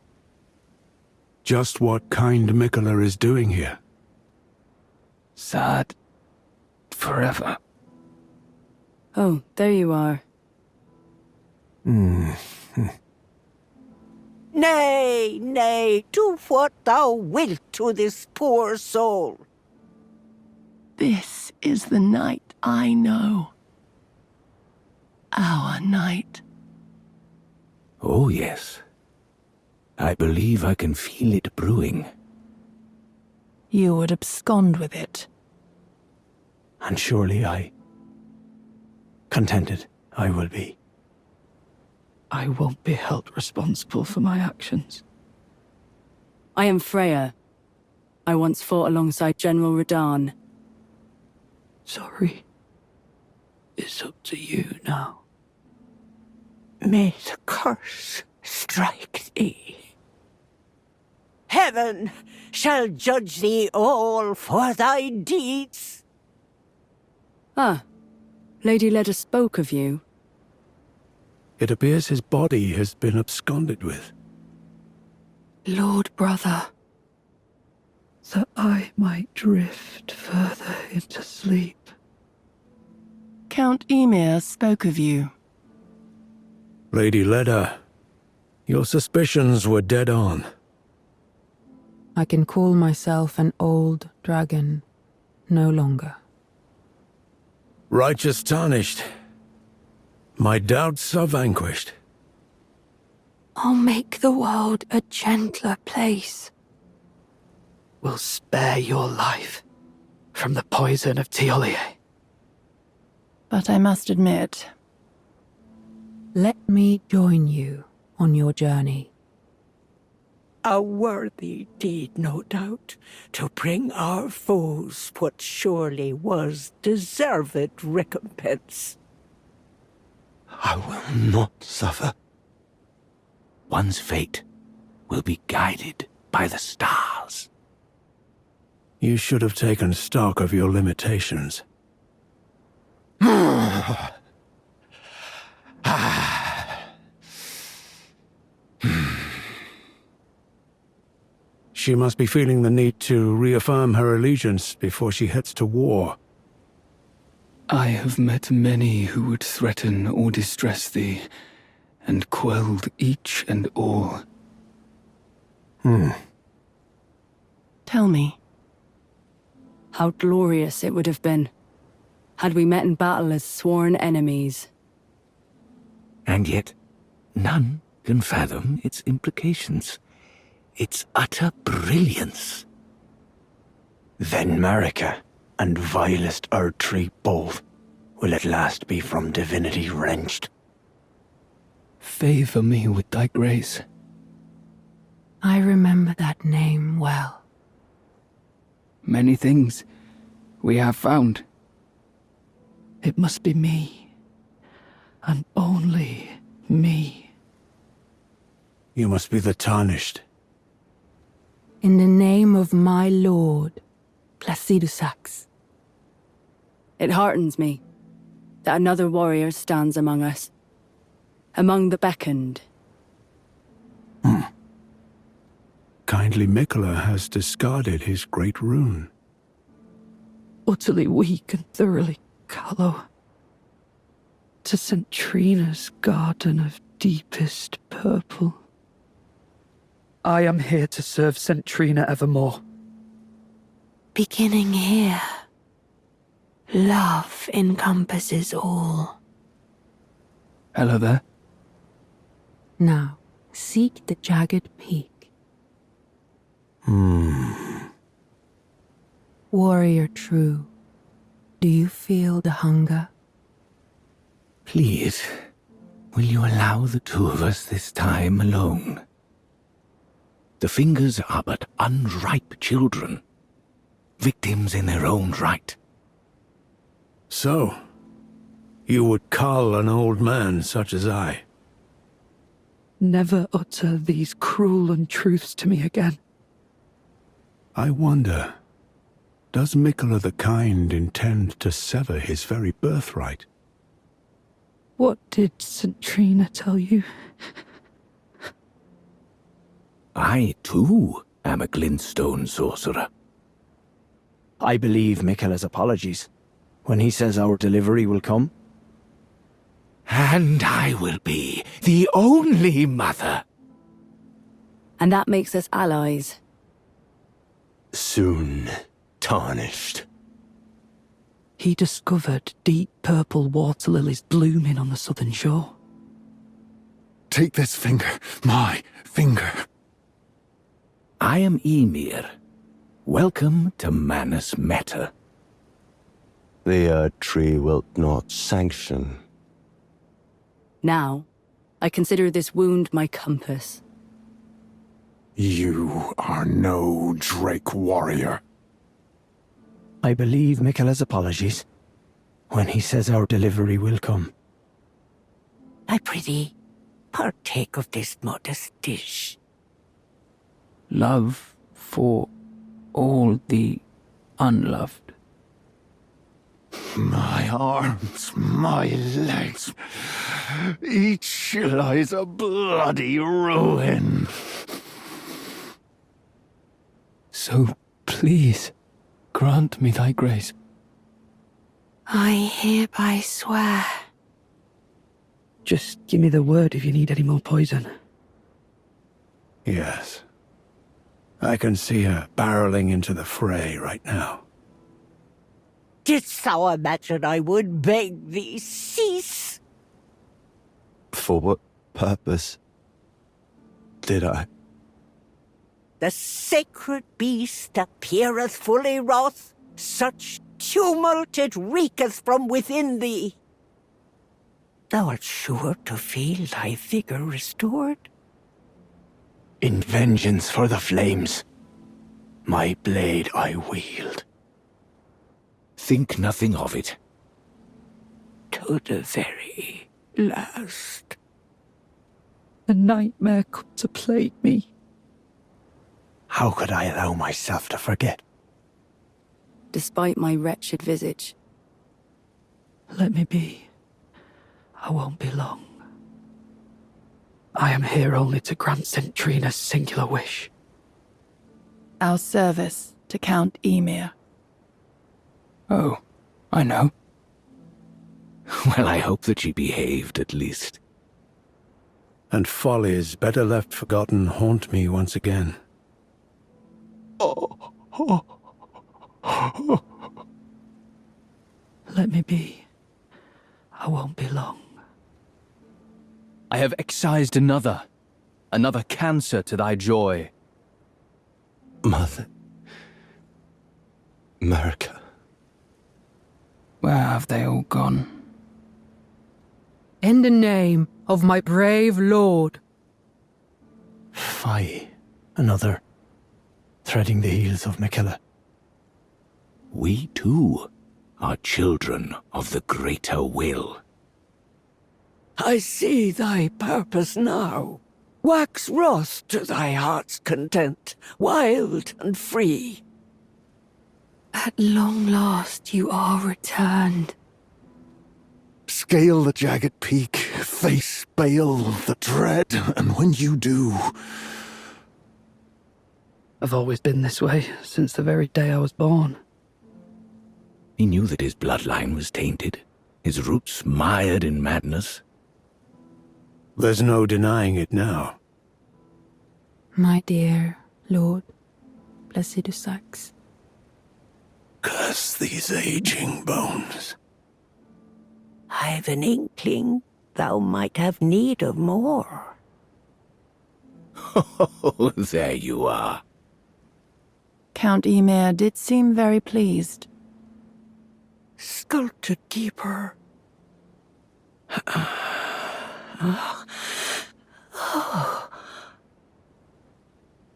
Just what kind Miquella is doing here. Sad. Forever. Oh, there you are. Nay, nay, do what thou wilt to this poor soul. This is the night I know. Our night. Oh, yes. I believe I can feel it brewing. You would abscond with it. And surely contented I will be. I won't be held responsible for my actions. I am Freya. I once fought alongside General Radahn. Sorry. It's up to you now. May the curse strike thee. Heaven shall judge thee all for thy deeds. Ah, Lady Leda spoke of you. It appears his body has been absconded with. Lord brother. That I might drift further into sleep. Count Emir spoke of you. Lady Leda, your suspicions were dead on. I can call myself an old dragon no longer. Righteous tarnished. My doubts are vanquished. I'll make the world a gentler place. Will spare your life from the poison of Tiolier. But I must admit, Let me join you on your journey. A worthy deed, no doubt, to bring our foes what surely was deserved recompense. I will not suffer. One's fate will be guided by the stars. You should have taken stock of your limitations. She must be feeling the need to reaffirm her allegiance before she heads to war. I have met many who would threaten or distress thee, and quelled each and all. Tell me. How glorious it would have been had we met in battle as sworn enemies. And yet, none can fathom its implications. Its utter brilliance. Then Marika and vilest Erdtree both will at last be from divinity wrenched. Favor me with thy grace. I remember that name well. Many things we have found. It must be me, and only me. You must be the Tarnished. In the name of my lord, Placidusax. It heartens me that another warrior stands among us, among the beckoned. Kindly Mikola has discarded his great rune. Utterly weak and thoroughly callow. To St. Trina's garden of deepest purple. I am here to serve St. Trina evermore. Beginning here, love encompasses all. Hello there. Now, seek the jagged peak. Warrior true, do you feel the hunger? Please, will you allow the two of us this time alone? The Fingers are but unripe children, victims in their own right. So, you would cull an old man such as I? Never utter these cruel untruths to me again. I wonder, does Mikola the Kind intend to sever his very birthright? What did St. Trina tell you? I, too, am a glintstone sorcerer. I believe Mikola's apologies when he says our delivery will come. And I will be the only mother. And that makes us allies. Soon tarnished. He discovered deep purple water lilies blooming on the southern shore. Take this finger, my finger. I am Ymir. Welcome to Manus Meta. The Erdtree wilt not sanction. Now, I consider this wound my compass. You are no Drake warrior. I believe Mikola's apologies when he says our delivery will come. I prithee, partake of this modest dish. Love for all the unloved. My arms, my legs, each lies a bloody ruin. So please, grant me thy grace. I hereby swear. Just give me the word if you need any more poison. Yes. I can see her barreling into the fray right now. Didst thou imagine I would beg thee cease? For what purpose did I? The sacred beast appeareth fully wroth, such tumult it reeketh from within thee. Thou art sure to feel thy vigor restored? In Vengeance for the flames. My blade I wield. Think nothing of it. To the very last. A nightmare come to plague me. How could I allow myself to forget? Despite my wretched visage. Let me be. I won't be long. I am here only to grant St. Trina's singular wish. Our service to Count Emir. Oh, I know. Well, I hope that she behaved at least. And follies better left forgotten haunt me once again. Let me be. I won't be long. I have excised another cancer to thy joy. Mother. Marika. Where have they all gone? In the name of my brave lord. Fie, another. Threading the heels of Mikilla. We too are children of the greater will. I see thy purpose now. Wax wroth to thy heart's content, wild and free. At long last you are returned. Scale the jagged peak, face Bale the dread, and when you do... I've always been this way, since the very day I was born. He knew that his bloodline was tainted, his roots mired in madness. There's no denying it now. My dear Lord Placidusax. Curse these aging bones. I've an inkling thou might have need of more. Oh, there you are. Count Emir did seem very pleased. Sculpted Keeper.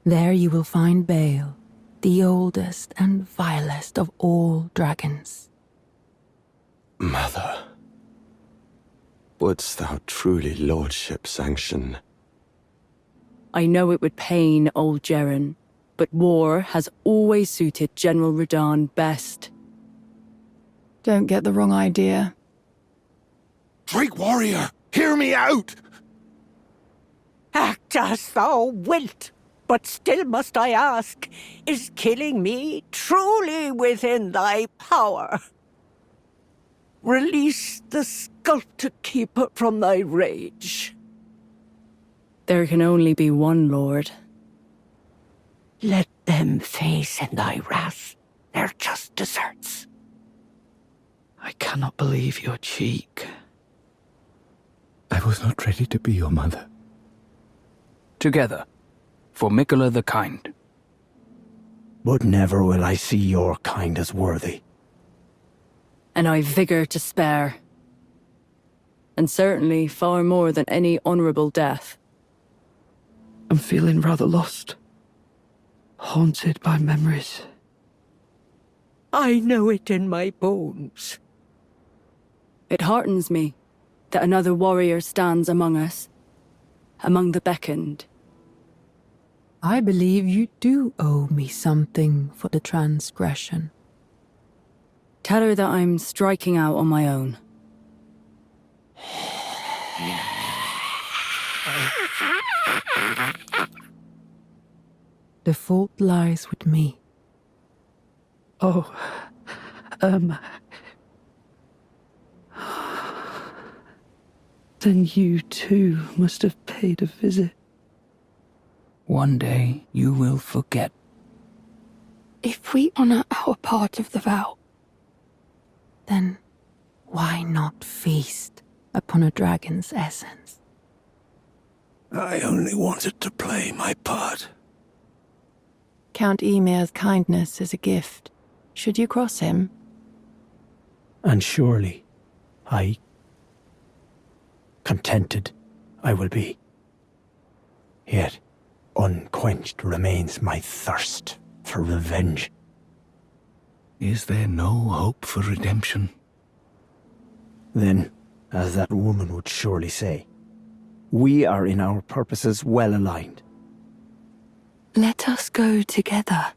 There you will find Bale, the oldest and vilest of all dragons. Mother. Wouldst thou truly lordship sanction? I know it would pain old Jeren, but war has always suited General Radahn best. Don't get the wrong idea. Drake warrior, hear me out! Act as thou wilt, but still must I ask, is killing me truly within thy power? Release the Sculpted Keeper from thy rage. There can only be one lord. Let them face in thy wrath their just deserts. I cannot believe your cheek. I was not ready to be your mother. Together, for Mikilla the Kind. But never will I see your kind as worthy. And I've vigor to spare. And certainly far more than any honorable death. I'm feeling rather lost. Haunted by memories. I know it in my bones. It heartens me that another warrior stands among us, among the beckoned. I believe you do owe me something for the transgression. Tell her that I'm striking out on my own. The fault lies with me. Oh, Then you too must have paid a visit. One day you will forget. If we honor our part of the vow, Then why not feast upon a dragon's essence? I only wanted to play my part. Count Emir's kindness is a gift. Should you cross him? And surely, contented I will be. Yet, Unquenched remains my thirst for revenge. Is there no hope for redemption? Then, as that woman would surely say, we are in our purposes well aligned. Let us go together.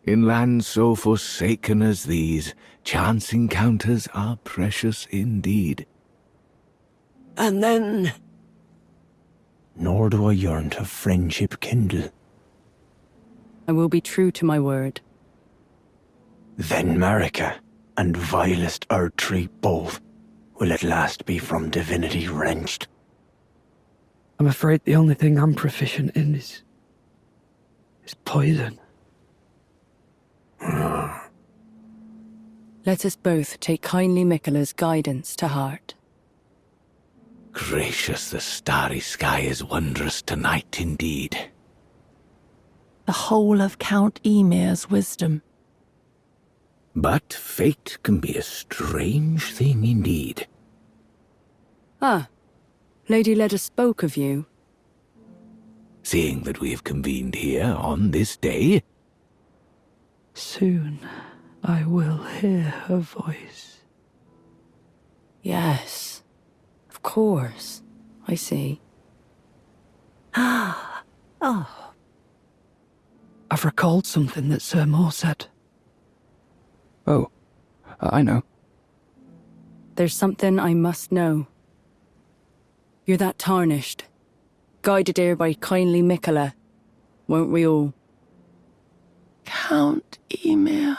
In lands so forsaken as these, chance encounters are precious indeed. And then... Nor do I yearn to friendship kindle. I will be true to my word. Then Marika and vilest Erdtree both will at last be from divinity wrenched. I'm afraid the only thing I'm proficient in is poison. Let us both take kindly Miquella's guidance to heart. Gracious, the starry sky is wondrous tonight indeed. The whole of Count Emir's wisdom. But fate can be a strange thing indeed. Ah, Lady Leda spoke of you. Seeing that we have convened here on this day, Soon I will hear her voice. Yes, of course. I see. Oh, I've recalled something that Sir Moore said. Oh, I know. There's something I must know. You're that tarnished. Guided here by kindly Miquella, weren't we all? Count Emir.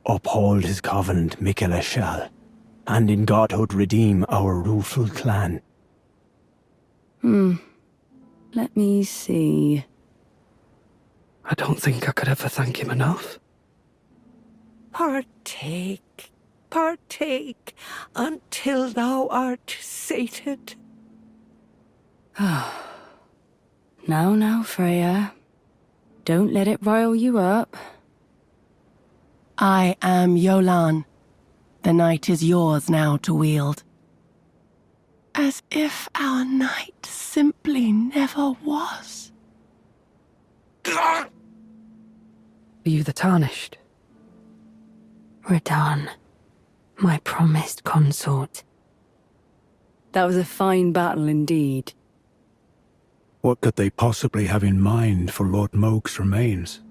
Uphold his covenant, Miquella shall, and in godhood redeem our rueful clan. Let me see. I don't think I could ever thank him enough. partake, partake, until thou art sated. Now, Freya. Don't let it rile you up. I am Yolan. The night is yours now to wield. As if our night simply never was. Are you the Tarnished? Radahn, my promised consort. That was a fine battle indeed. What could they possibly have in mind for Lord Moog's remains?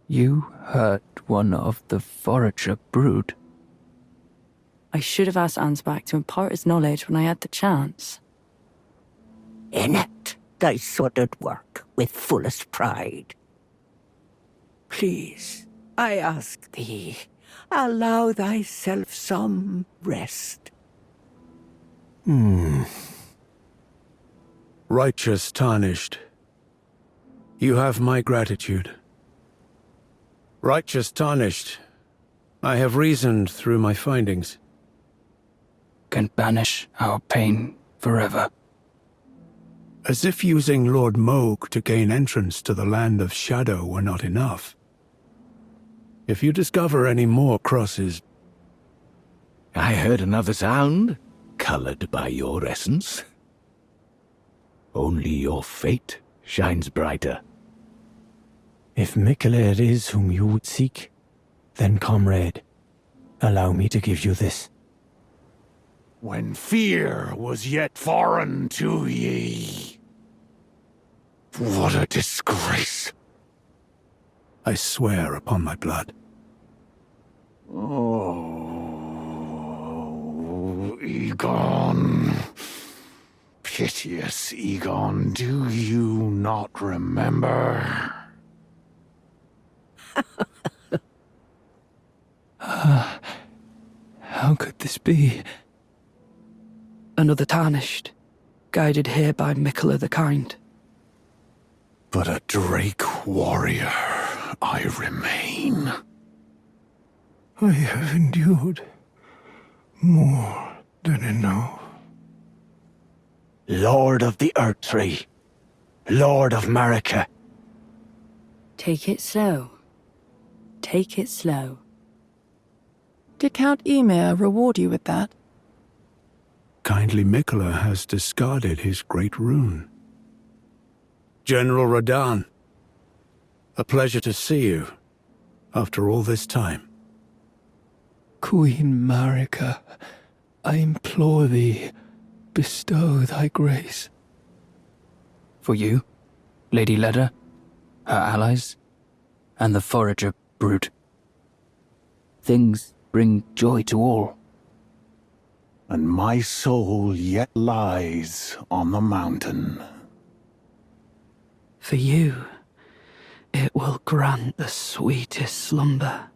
You hurt one of the Forager brood. I should have asked Ansbach to impart his knowledge when I had the chance. In it, thy sordid work with fullest pride. Please, I ask thee, allow thyself some rest. Righteous Tarnished, you have my gratitude. Righteous Tarnished, I have reasoned through my findings. Can banish our pain forever. As if using Lord Moog to gain entrance to the Land of Shadow were not enough. If you discover any more crosses... I heard another sound, colored by your essence. Only your fate shines brighter. If Miquella it is whom you would seek, then, comrade, allow me to give you this. When fear was yet foreign to ye. What a disgrace. I swear upon my blood. Oh, Egon. Piteous Egon, do you not remember? How could this be? Another Tarnished, guided here by Miquella the Kind. But a Drake warrior I remain. I have endured more than enough. Lord of the Erdtree, Lord of Marika. Take it slow. Take it slow. Did Count Emir reward you with that? Kindly Mikola has discarded his great rune. General Radahn, a pleasure to see you after all this time. Queen Marika, I implore thee, bestow thy grace. For you, Lady Leda, her allies, and the forager brood. Things bring joy to all. And my soul yet lies on the mountain. For you, it will grant the sweetest slumber.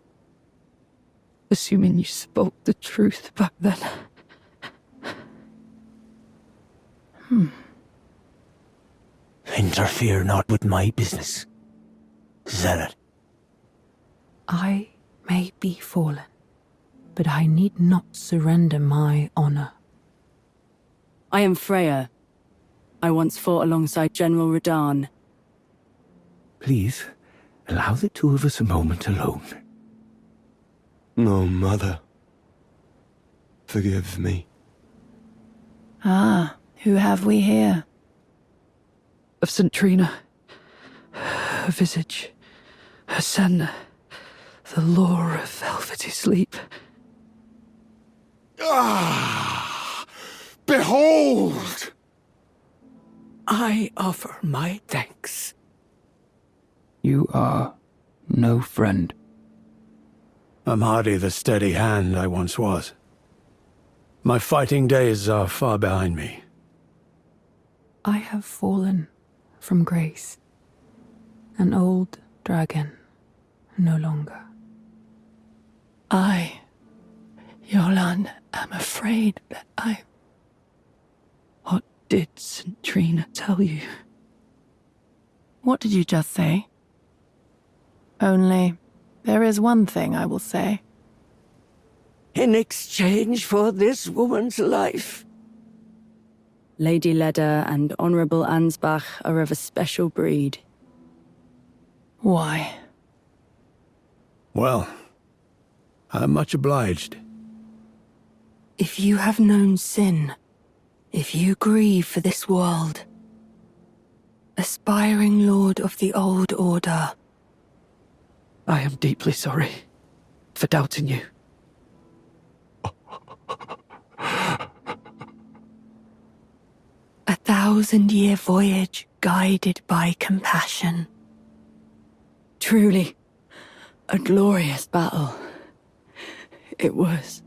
Assuming you spoke the truth back then. Interfere not with my business, Zealot. I may be fallen, but I need not surrender my honor. I am Freya. I once fought alongside General Radahn. Please, allow the two of us a moment alone. No, Mother. Forgive me. Ah, who have we here? Of St. Trina. Her visage. Her sen. The lore of velvety sleep. Ah! Behold! I offer my thanks. You are no friend. I'm hardly the steady hand I once was. My fighting days are far behind me. I have fallen from grace. An old dragon, no longer. I, Yolan, am afraid that I... What did St. Trina tell you? What did you just say? Only, there is one thing I will say. In exchange for this woman's life. Lady Leda and Honorable Ansbach are of a special breed. Why? Well, I'm much obliged. If you have known sin, if you grieve for this world, aspiring lord of the old order, I am deeply sorry for doubting you. 1,000-year voyage guided by compassion. Truly, a glorious battle. It was.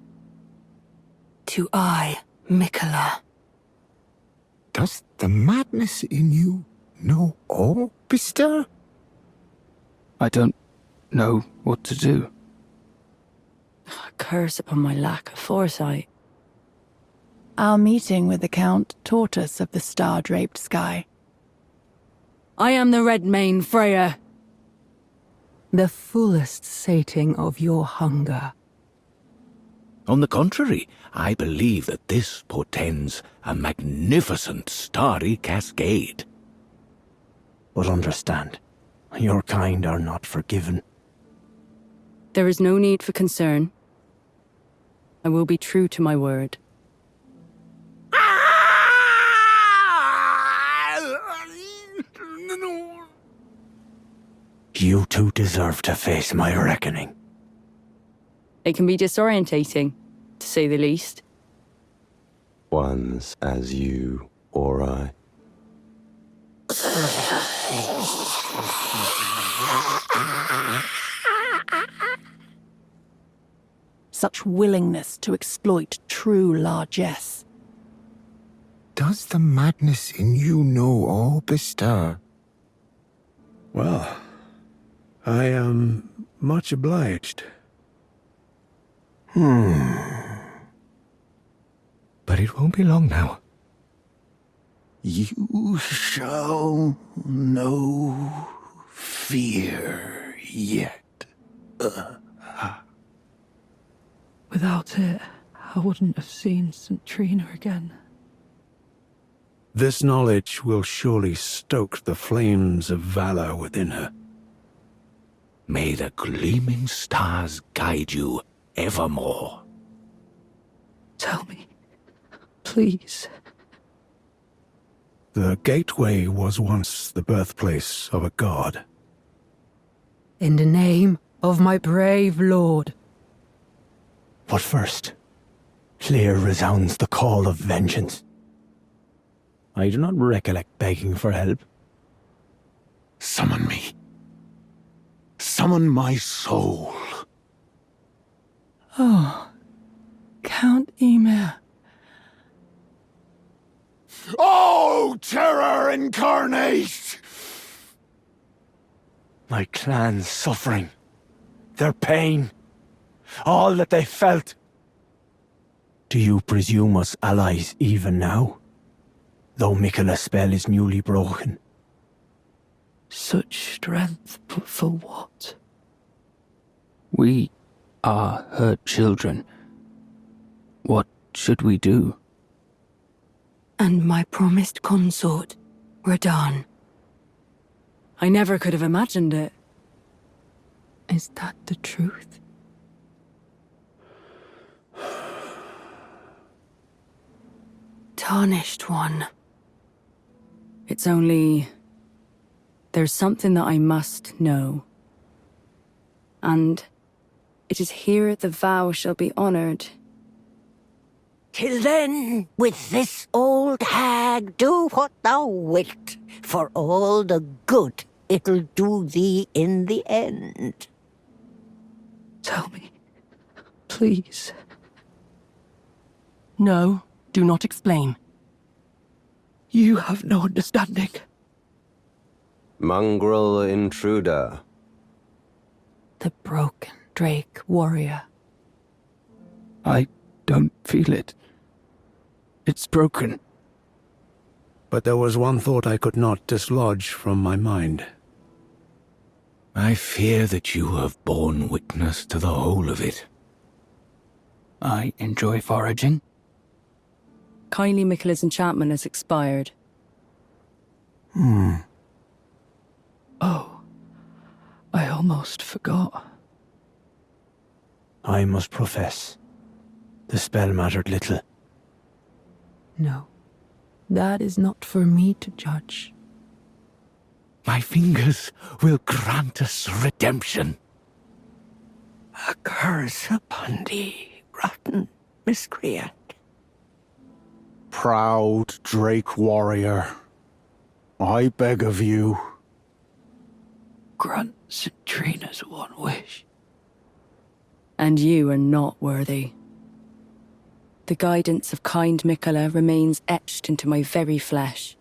To I, Mikola. Does the madness in you know all, Bister? I don't know what to do. A curse upon my lack of foresight. Our meeting with the Count taught us of the star-draped sky. I am the Redmane Freya. The fullest sating of your hunger. On the contrary, I believe that this portends a magnificent starry cascade. But understand, your kind are not forgiven. There is no need for concern. I will be true to my word. You two deserve to face my reckoning. It can be disorientating, to say the least. Ones as you or I. Such willingness to exploit true largesse. Does the madness in you know all, Bister? Well, I am much obliged. But it won't be long now. You shall know fear yet. Without it, I wouldn't have seen St. Trina again. This knowledge will surely stoke the flames of valor within her. May the gleaming stars guide you evermore. Tell me, please. The gateway was once the birthplace of a god. In the name of my brave lord. But first, clear resounds the call of vengeance. I do not recollect begging for help. Summon me. Summon my soul. Oh, Count Ymir. Oh, terror incarnate! My clan's suffering, their pain, all that they felt. Do you presume us allies even now? Though Miquella's spell is newly broken. Such strength, but for what? We are her children. What should we do? And my promised consort, Radahn. I never could have imagined it. Is that the truth? Tarnished one. It's only... There's something that I must know. And it is here the vow shall be honored. Till then, with this old hag, do what thou wilt, for all the good it'll do thee in the end. Tell me, please. No, do not explain. You have no understanding. Mongrel intruder. The broken Drake warrior. I don't feel it. It's broken. But there was one thought I could not dislodge from my mind. I fear that you have borne witness to the whole of it. I enjoy foraging. Kindly Miquella's enchantment has expired. Oh, I almost forgot. I must profess, the spell mattered little. No, that is not for me to judge. My fingers will grant us redemption. A curse upon thee, rotten miscreant. Proud Drake warrior, I beg of you. Grant Citrina's one wish. And you are not worthy. The guidance of kind Miquella remains etched into my very flesh.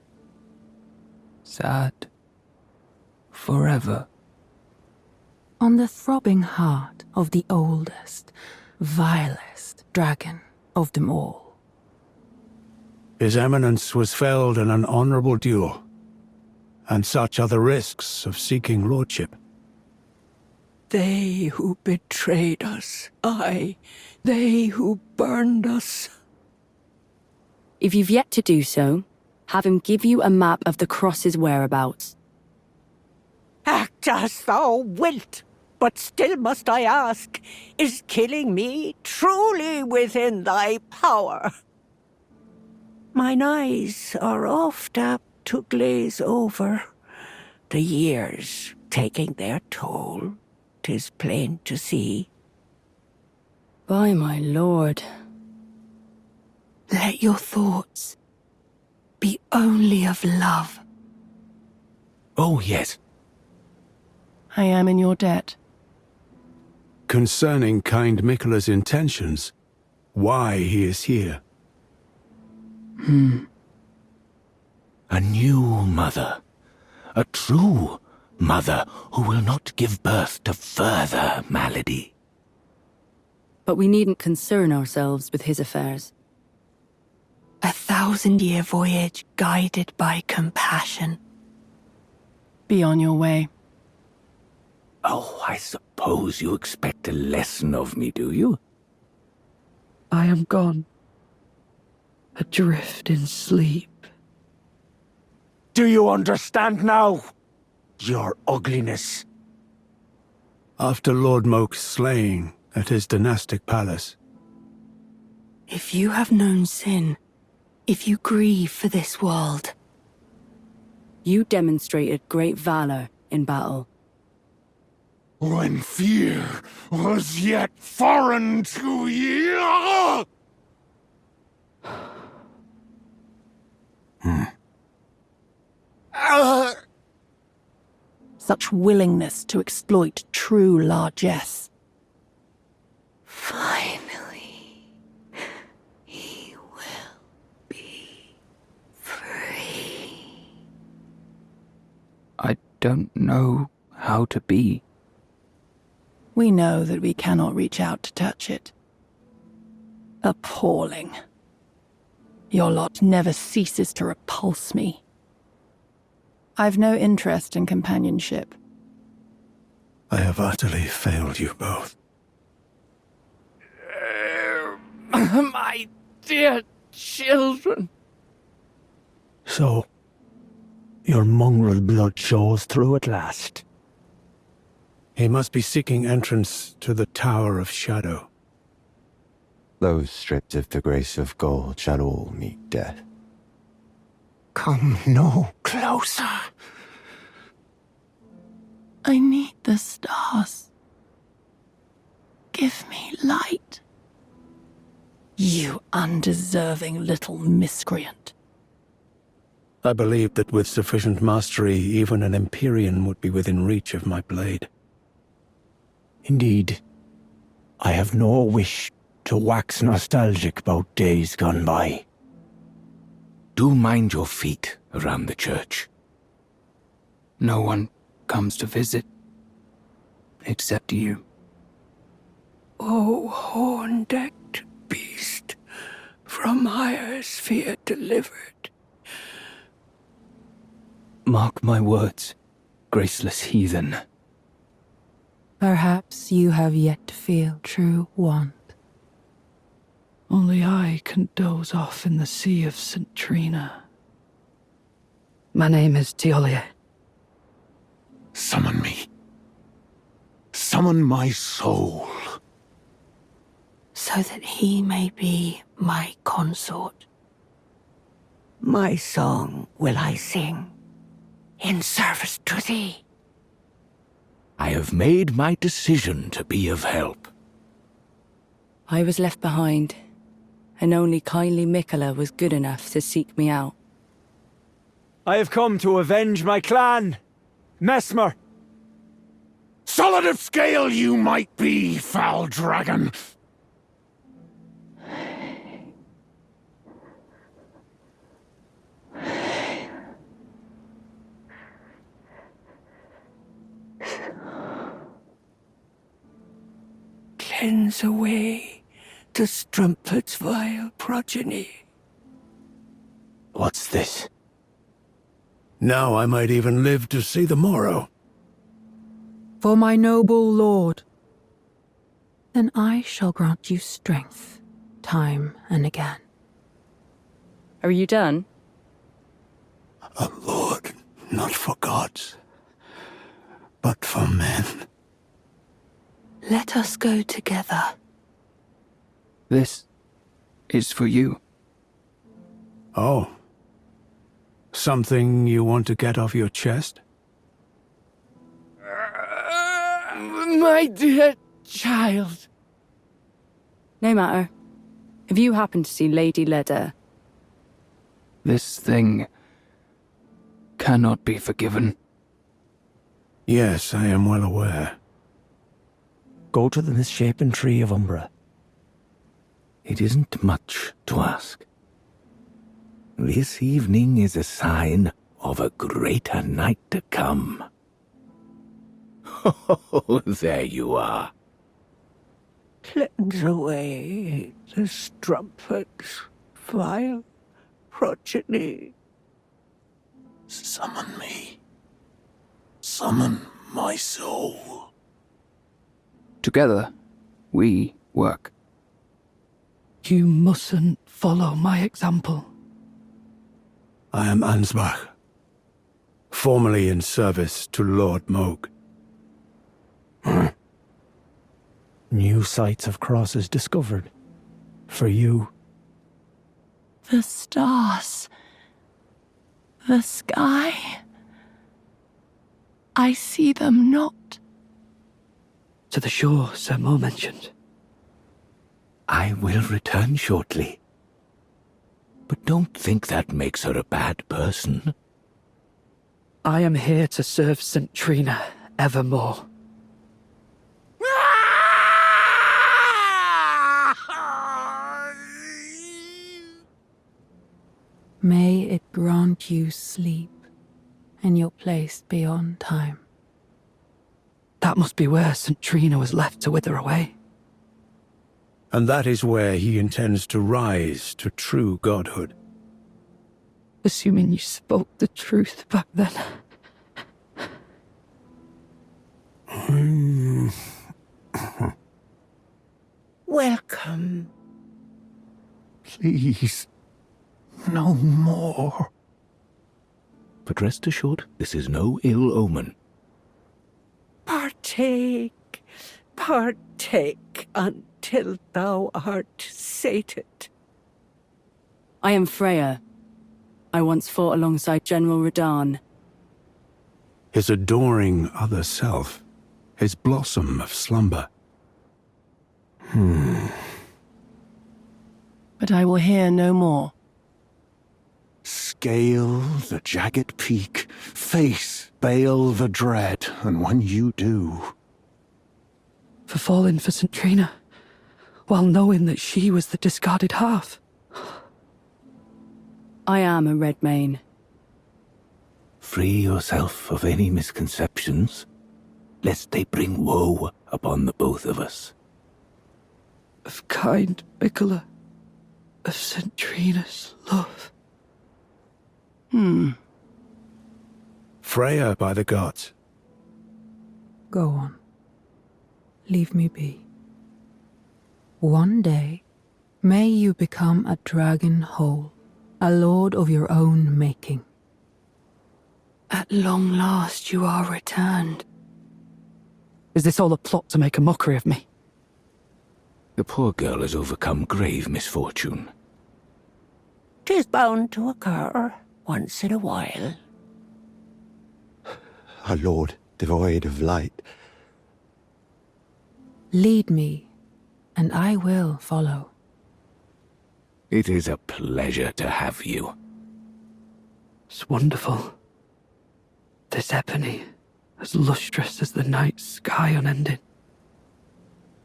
Sad. Forever. On the throbbing heart of the oldest, vilest dragon of them all. His Eminence was felled in an honorable duel, and such are the risks of seeking lordship. They who betrayed us, aye, they who burned us. If you've yet to do so, have him give you a map of the cross's whereabouts. Act as thou wilt, but still must I ask, is killing me truly within thy power? Mine eyes are oft apt to glaze over, the years taking their toll, 'tis plain to see. By my lord. Let your thoughts be only of love. Oh, yes. I am in your debt. Concerning kind Miquella's intentions, why he is here. A new mother. A true mother who will not give birth to further malady. But we needn't concern ourselves with his affairs. 1,000-year voyage guided by compassion. Be on your way. Oh, I suppose you expect a lesson of me, do you? I am gone. Adrift in sleep. Do you understand now? Your ugliness. After Lord Moke's slaying at his dynastic palace. If you have known sin, if you grieve for this world, You demonstrated great valor in battle. When fear was yet foreign to ye. Such willingness to exploit true largesse. finally, he will be free. I don't know how to be. We know that we cannot reach out to touch it. Appalling. Your lot never ceases to repulse me. I've no interest in companionship. I have utterly failed you both. My dear children. So, your mongrel blood shows through at last. He must be seeking entrance to the Tower of Shadow. Those stripped of the grace of gold shall all meet death. Come no closer. I need the stars. Give me light. You undeserving little miscreant. I believed that with sufficient mastery, even an Empyrean would be within reach of my blade. Indeed, I have no wish to wax nostalgic about days gone by. Do mind your feet around the church. No one comes to visit, except you. O horn-decked beast, from higher sphere delivered. Mark my words, graceless heathen. Perhaps you have yet to feel true want. Only I can doze off in the sea of St. Trina. My name is Teolia. Summon me. Summon my soul. So that he may be my consort. My song will I sing, in service to thee. I have made my decision to be of help. I was left behind, and only kindly Mikola was good enough to seek me out. I have come to avenge my clan, Messmer. Solid of scale you might be, foul dragon. Cleanse away the strumpet's vile progeny. What's this? Now I might even live to see the morrow. For my noble lord. Then I shall grant you strength, time and again. Are you done? A lord, not for gods, but for men. Let us go together. This is for you. Oh. Something you want to get off your chest? My dear child. No matter. Have you happened to see Lady Leda? This thing cannot be forgiven. Yes, I am well aware. Go to the misshapen tree of Umbra. It isn't much to ask. This evening is a sign of a greater night to come. Oh, there you are. Cleanse away the strumpet's vile progeny. Summon me. Summon my soul. Together, we work. You mustn't follow my example. I am Ansbach, formerly in service to Lord Moke. New sites of crosses discovered. For you. The stars. The sky. I see them not. To the shore Sir Mo mentioned. I will return shortly. But don't think that makes her a bad person. I am here to serve St. Trina evermore. May it grant you sleep in your place beyond time. That must be where St. Trina was left to wither away. And that is where he intends to rise to true godhood. Assuming you spoke the truth back then. Welcome. Please, no more. But rest assured, this is no ill omen. Partake, partake until thou art sated. I am Freya. I once fought alongside General Radahn. His adoring other self. His blossom of slumber. But I will hear no more. Scale the jagged peak, face Bale the dread, and when you do... For falling for St. Trina, while knowing that she was the discarded half. I am a Redmane. Free yourself of any misconceptions, lest they bring woe upon the both of us. Of kind Mikola, of St. Trina's love. Freya by the gods. Go on. Leave me be. One day, may you become a dragon whole, a lord of your own making. At long last you are returned. Is this all a plot to make a mockery of me? The poor girl has overcome grave misfortune. 'Tis bound to occur once in a while. A lord devoid of light. Lead me, and I will follow. It is a pleasure to have you. It's wonderful. This ebony, as lustrous as the night sky unending.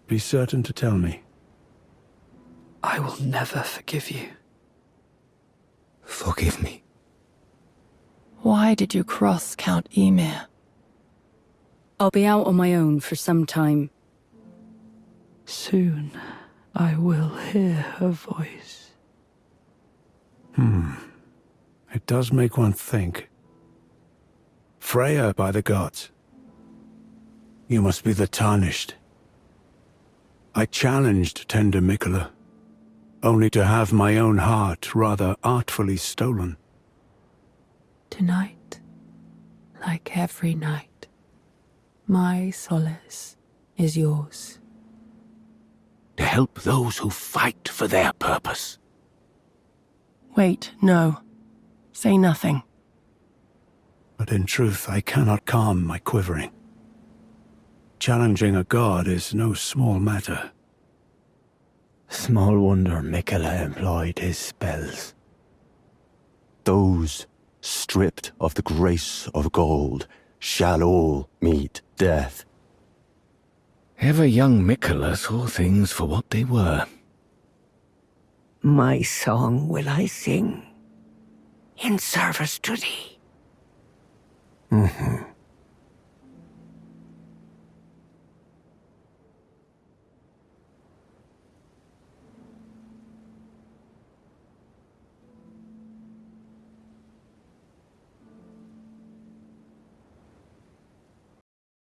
Be certain to tell me. I will never forgive you. Forgive me. Why did you cross Count Ymir? I'll be out on my own for some time. Soon I will hear her voice. It does make one think. Freya by the gods. You must be the Tarnished. I challenged tender Mikola, only to have my own heart rather artfully stolen. Tonight, like every night, my solace is yours. To help those who fight for their purpose. Wait, no. Say nothing. But in truth, I cannot calm my quivering. Challenging a god is no small matter. Small wonder Mikola employed his spells. Those stripped of the grace of gold shall all meet death. Ever young Mikola saw things for what they were. My song will I sing in service to thee.